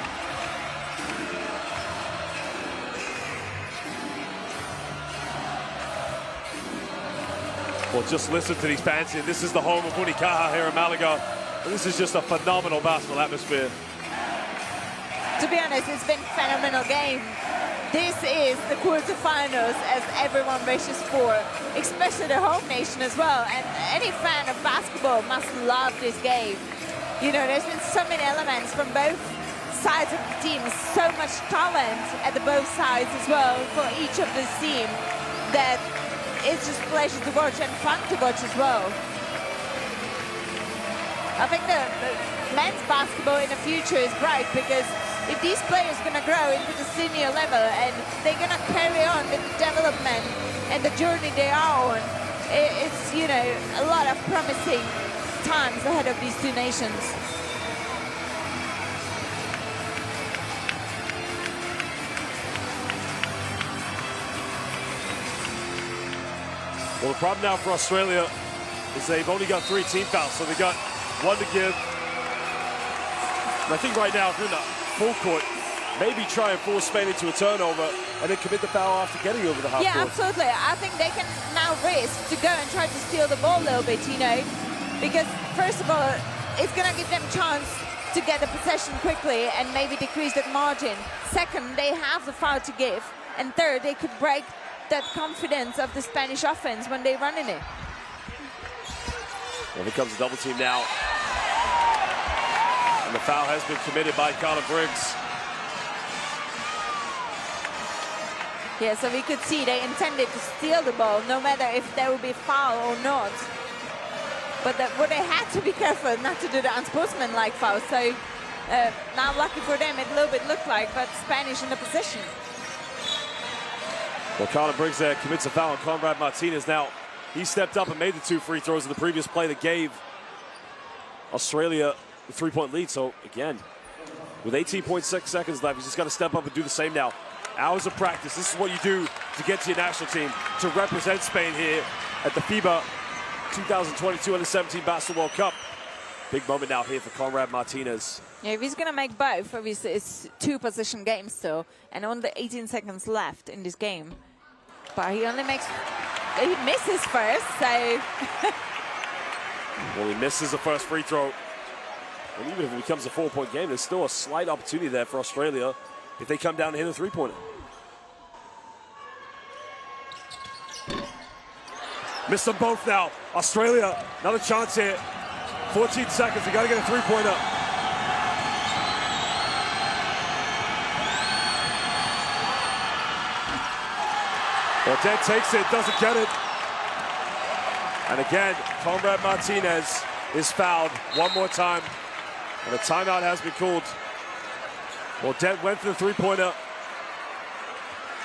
Well, just listen to these fans here. This is the home of Unicaja here in Malaga. And this is just a phenomenal basketball atmosphere. To be honest, it's been a phenomenal game. This is the quarterfinals, as everyone wishes for, especially the home nation as well. And any fan of basketball must love this game. You know, there's been so many elements from both sides of the team, so much talent at the both sides as well for each of this team, that it's just a pleasure to watch and fun to watch as well. I think the men's basketball in the future is bright, because if these players are going to grow into the senior level and they're going to carry on with the development and the journey they are on, it's, you know, a lot of promising times ahead of these two nations. Well, the problem now for Australia is they've only got 3 team fouls, so they got 1 to give. And I think right now, if you're in the full court, maybe try and force Spain into a turnover and then commit the foul after getting over the half court. Yeah, absolutely. I think they can now risk to go and try to steal the ball a little bit, you know, because first of all, it's going to give them a chance to get the possession quickly and maybe decrease that margin. Second, they have the foul to give. And third, they could break that confidence of the Spanish offense when they run in it. Well, here comes the double team now. And the foul has been committed by Carla Briggs. Yeah, so we could see they intended to steal the ball, no matter if there will be a foul or not. But what they had to be careful not to do the unsportsmanlike foul. So now, lucky for them, it a little bit looked like, but Spanish in the position. Well, Carla Briggs there commits a foul on Conrad Martinez. Now, he stepped up and made the 2 free throws in the previous play that gave Australia the 3-point lead. So, again, with 18.6 seconds left, he's just got to step up and do the same now. Hours of practice. This is what you do to get to your national team, to represent Spain here at the FIBA 2022 Under-17 Basketball World Cup. Big moment now here for Conrad Martinez. Yeah, if he's going to make both, obviously it's 2-possession game still, and only 18 seconds left in this game. But he only makes, he misses first, so. Well, he misses the first free throw. And even if it becomes a 4-point game, there's still a slight opportunity there for Australia if they come down and hit a 3-pointer. Missed them both now. Australia, another chance here. 14 seconds, you got to get a 3-pointer. Well, Dan takes it, doesn't get it. And again, Conrad Martinez is fouled one more time. And a timeout has been called. Well, Dent went for the 3-pointer.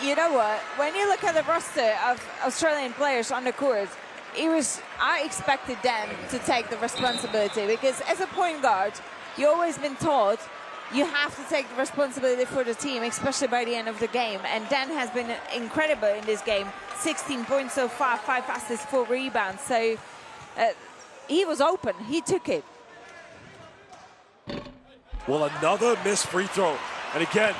You know what? When you look at the roster of Australian players on the court, I expected them to take the responsibility, because as a point guard, you've always been taught you have to take the responsibility for the team, especially by the end of the game. And Dan has been incredible in this game. 16 points so far, 5 assists, 4 rebounds. So he was open. He took it. Well, another missed free throw. And again,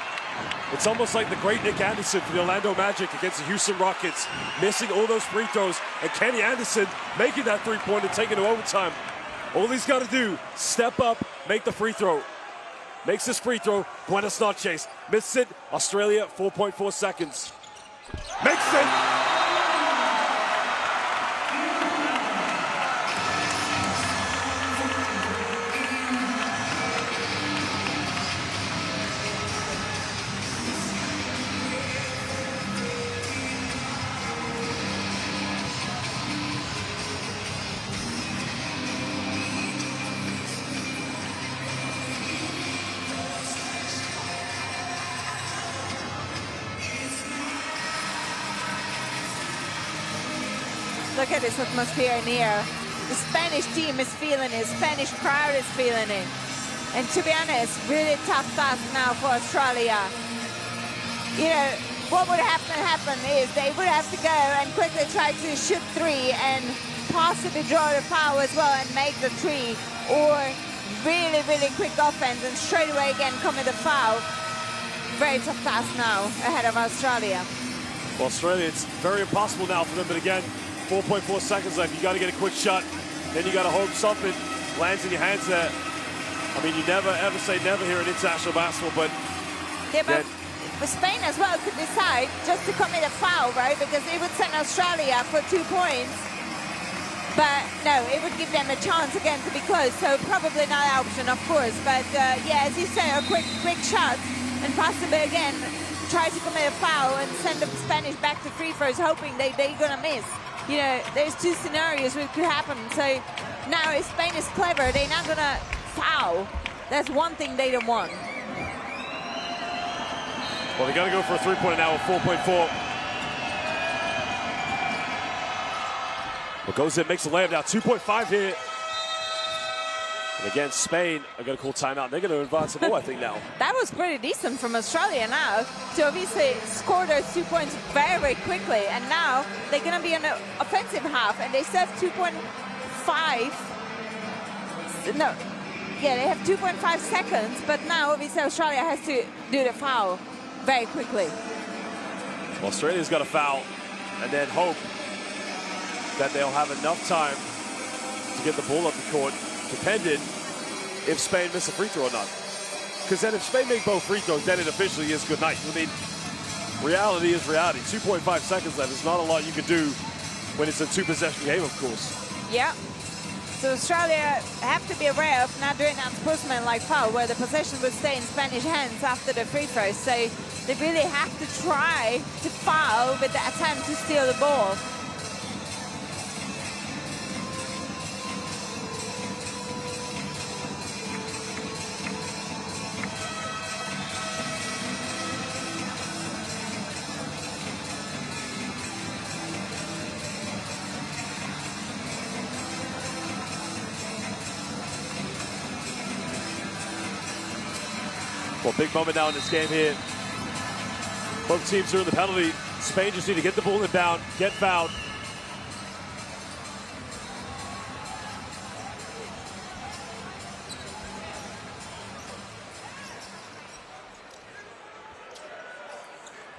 it's almost like the great Nick Anderson for the Orlando Magic against the Houston Rockets, missing all those free throws, and Kenny Anderson making that 3-pointer, taking to overtime. All he's got to do, step up, make the free throw. Makes this free throw, Buenas noches. Missed it, Australia, 4.4 seconds. Makes it! Look at this atmosphere in here. The Spanish team is feeling it. Spanish crowd is feeling it. And to be honest, really tough task now for Australia. You know, what would happen is they would have to go and quickly try to shoot 3 and possibly draw the foul as well and make the 3. Or really, really quick offense and straight away again commit a foul. Very tough task now ahead of Australia. Well, Australia, it's very impossible now for them, but again, 4.4 seconds left. You got to get a quick shot. Then you got to hope something lands in your hands there. I mean, you never ever say never here in international basketball, but yeah, but Spain as well could decide just to commit a foul, right? Because it would send Australia for 2 points. But no, it would give them a chance again to be close. So probably not an option, of course. But yeah, as you say, a quick shot and possibly again try to commit a foul and send the Spanish back to free throws, hoping they're gonna miss. You know, there's 2 scenarios which could happen. So now if Spain is clever, they're not gonna foul. That's one thing they don't want. Well, they got to go for a 3-pointer now with 4.4. Well, goes in, makes a layup now, 2.5 here. And again, Spain are going to call timeout. They're going to advance the ball, I think, now. That was pretty decent from Australia now to obviously score those 2 points very, very quickly. And now they're going to be on the offensive half, and they still have 2.5. No, yeah, they have 2.5 seconds, but now obviously Australia has to do the foul very quickly. Well, Australia's got a foul, and then hope that they'll have enough time to get the ball up the court, depending if Spain miss a free throw or not. Because then if Spain make both free throws, then it officially is good night. I mean, reality is reality. 2.5 seconds left. There's not a lot you can do when it's a two-possession game, of course. Yeah. So Australia have to be aware of not doing an unsportsmanlike foul where the possession would stay in Spanish hands after the free throws. So they really have to try to foul with the attempt to steal the ball. Well, big moment now in this game here. Both teams are in the penalty. Spain just need to get the ball inbound, get fouled.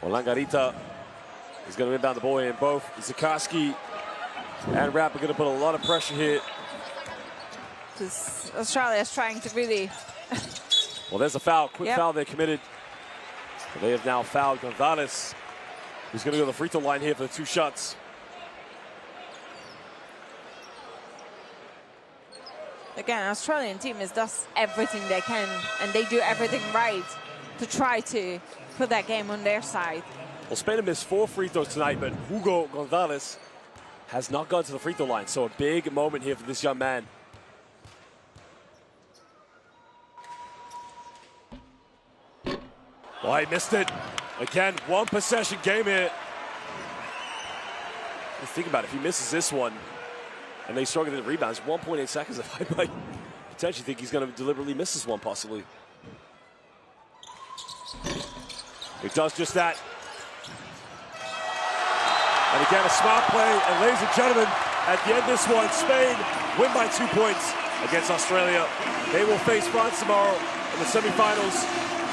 Well, Langarita is going to inbound the ball in. Both Zikarsky and Rapp are going to put a lot of pressure here. Because Australia is trying to really... Well, there's a foul, quick foul they committed. They have now fouled Gonzalez, who's going to go to the free throw line here for the 2 shots. Again, Australian team does everything they can, and they do everything right to try to put that game on their side. Well, Spain have missed 4 free throws tonight, but Hugo Gonzalez has not gone to the free throw line. So a big moment here for this young man. Well, he missed it. Again, 1 possession game here. Let's think about it. If he misses this one and they struggle in the rebounds, 1.8 seconds. I might potentially think he's going to deliberately miss this one, possibly. He does just that. And again, a smart play. And ladies and gentlemen, at the end of this one, Spain win by 2 points against Australia. They will face France tomorrow in the semifinals.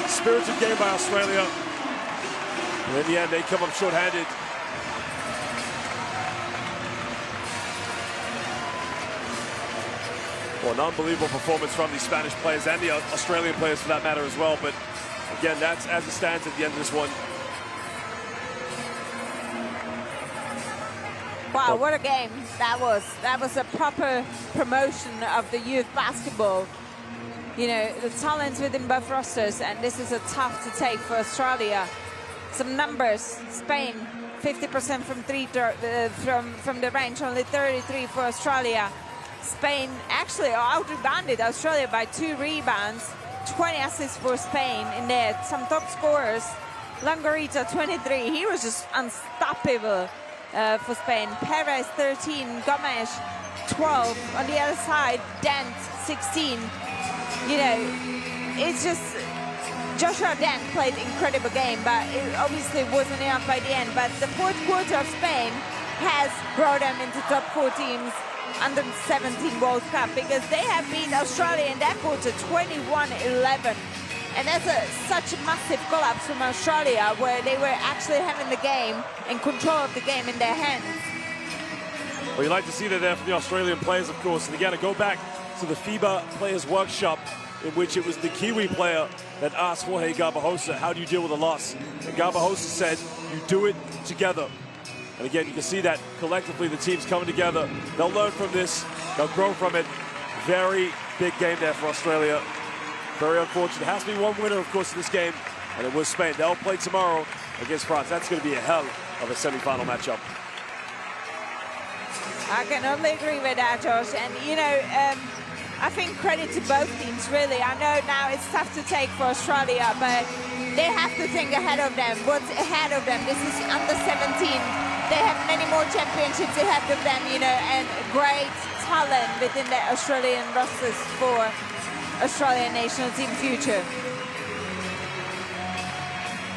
Spirited game by Australia. And in the end, they come up short-handed. Well, an unbelievable performance from the Spanish players and the Australian players for that matter as well. But again, that's as it stands at the end of this one. Wow, what a game that was. That was a proper promotion of the youth basketball. You know, the talents within both rosters, and this is a tough to take for Australia. Some numbers: Spain, 50% from from the range, only 33 for Australia. Spain actually out-rebounded Australia by 2 rebounds, 20 assists for Spain in there. Some top scorers: Langarita, 23. He was just unstoppable for Spain. Perez, 13. Gomes, 12. On the other side, Dent, 16. You know, it's just Joshua Dent played incredible game, but it obviously wasn't enough by the end. But the 4th quarter of Spain has brought them into top 4 teams under 17 World Cup, because they have beat Australia in that quarter 21-11. And that's such a massive collapse from Australia, where they were actually having the game and control of the game in their hands. Well, you like to see that there from the Australian players, of course. And again, I go back to the FIBA Players Workshop, in which it was the Kiwi player that asked Jorge Garbajosa, how do you deal with a loss? And Garbajosa said, you do it together. And again, you can see that collectively the team's coming together. They'll learn from this. They'll grow from it. Very big game there for Australia. Very unfortunate. There has to be one winner, of course, in this game, and it was Spain. They'll play tomorrow against France. That's going to be a hell of a semi-final matchup. I can only agree with that, Josh. And, you know, I think credit to both teams, really. I know now it's tough to take for Australia, but they have to think ahead of them. What's ahead of them? This is under 17 they have many more championships ahead of them, you know, and great talent within the Australian rosters for Australian national team future.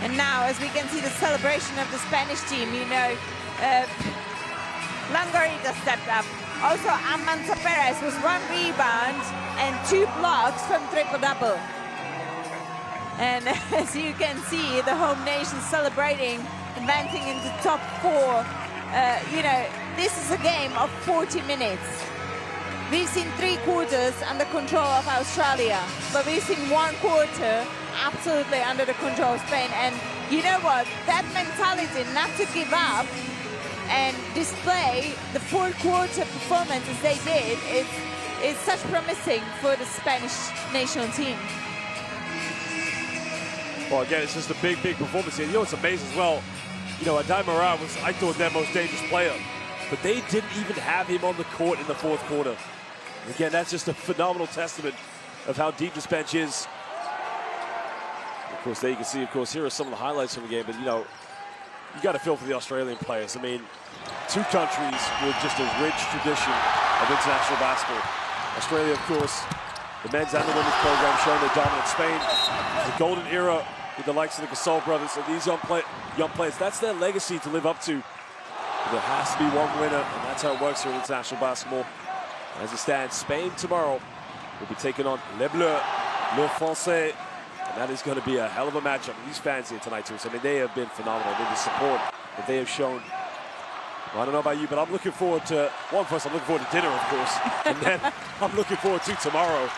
And now, as we can see the celebration of the Spanish team, you know, Langorita stepped up. Also, Amanza Perez was 1 rebound and 2 blocks from triple-double. And as you can see, the home nation celebrating, advancing into top 4. You know, this is a game of 40 minutes. We've seen 3 quarters under control of Australia, but we've seen 1 quarter absolutely under the control of Spain. And you know what? That mentality not to give up and display the 4th quarter performance as they did is such promising for the Spanish national team. Well, again, it's just a big, big performance here. You know what's amazing as well? You know, Adai Moran was, I thought, their most dangerous player, but they didn't even have him on the court in the 4th quarter. Again, that's just a phenomenal testament of how deep this bench is. Of course, there you can see, of course, here are some of the highlights from the game, but, you know, you got to feel for the Australian players. I mean, 2 countries with just a rich tradition of international basketball. Australia, of course, the men's and the women's program showing their dominance. Spain, the golden era with the likes of the Gasol brothers and these young players. That's their legacy to live up to. There has to be one winner, and that's how it works here in international basketball. As it stands, Spain tomorrow will be taking on Les Bleus, Le Français, and that is going to be a hell of a matchup. These fans here tonight, too. So, I mean, they have been phenomenal. The support that they have shown. Well, I don't know about you, but I'm looking forward to, well, first I'm looking forward to dinner, of course, and then I'm looking forward to tomorrow.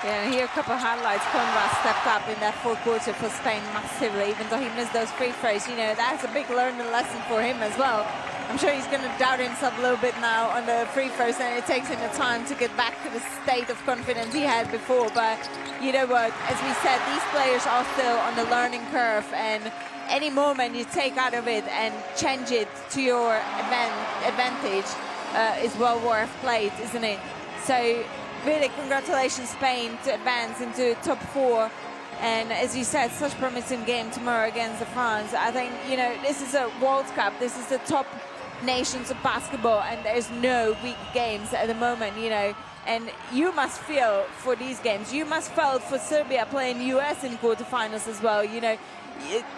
Yeah, and here a couple of highlights. Conrad stepped up in that 4th quarter for Spain massively, even though he missed those free throws. You know, that's a big learning lesson for him as well. I'm sure he's going to doubt himself a little bit now on the free throws, and it takes him the time to get back to the state of confidence he had before. But you know what, as we said, these players are still on the learning curve, and any moment you take out of it and change it to your advantage is well worth played, isn't it? So really, congratulations, Spain, to advance into top 4. And as you said, such promising game tomorrow against France. I think, you know, this is a World Cup. This is the top nations of basketball, and there's no weak games at the moment, you know. And you must feel for these games. You must feel for Serbia playing US in quarterfinals as well, you know.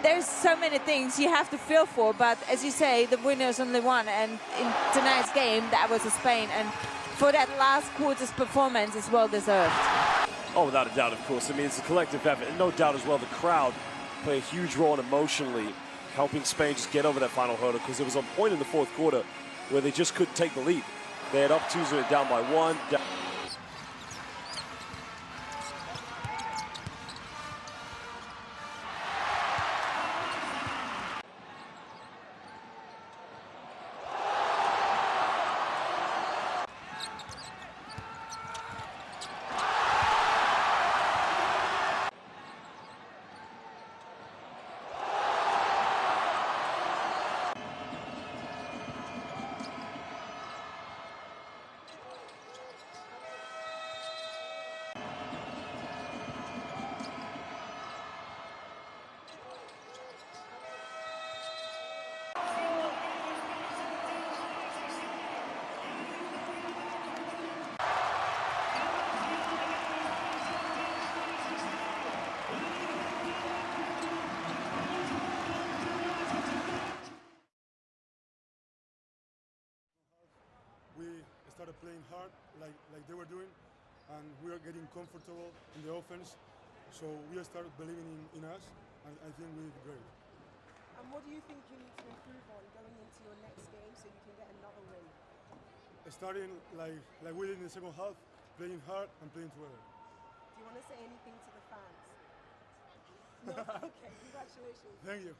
There's so many things you have to feel for, but as you say, the winner's only one. And in tonight's game, that was Spain. And for that last quarter's performance, is well deserved. Oh, without a doubt, of course. I mean, it's a collective effort, and no doubt as well, the crowd play a huge role emotionally, helping Spain just get over that final hurdle, because there was a point in the 4th quarter where they just couldn't take the lead. They had up 2-0, down by 1. We started playing hard like they were doing, and we are getting comfortable in the offense. So we started believing in us, and I think we did great. And what do you think you need to improve on going into your next game so you can get another win? Starting like we did in the second half, playing hard and playing together. Do you want to say anything to the fans? No? Okay, congratulations. Thank you.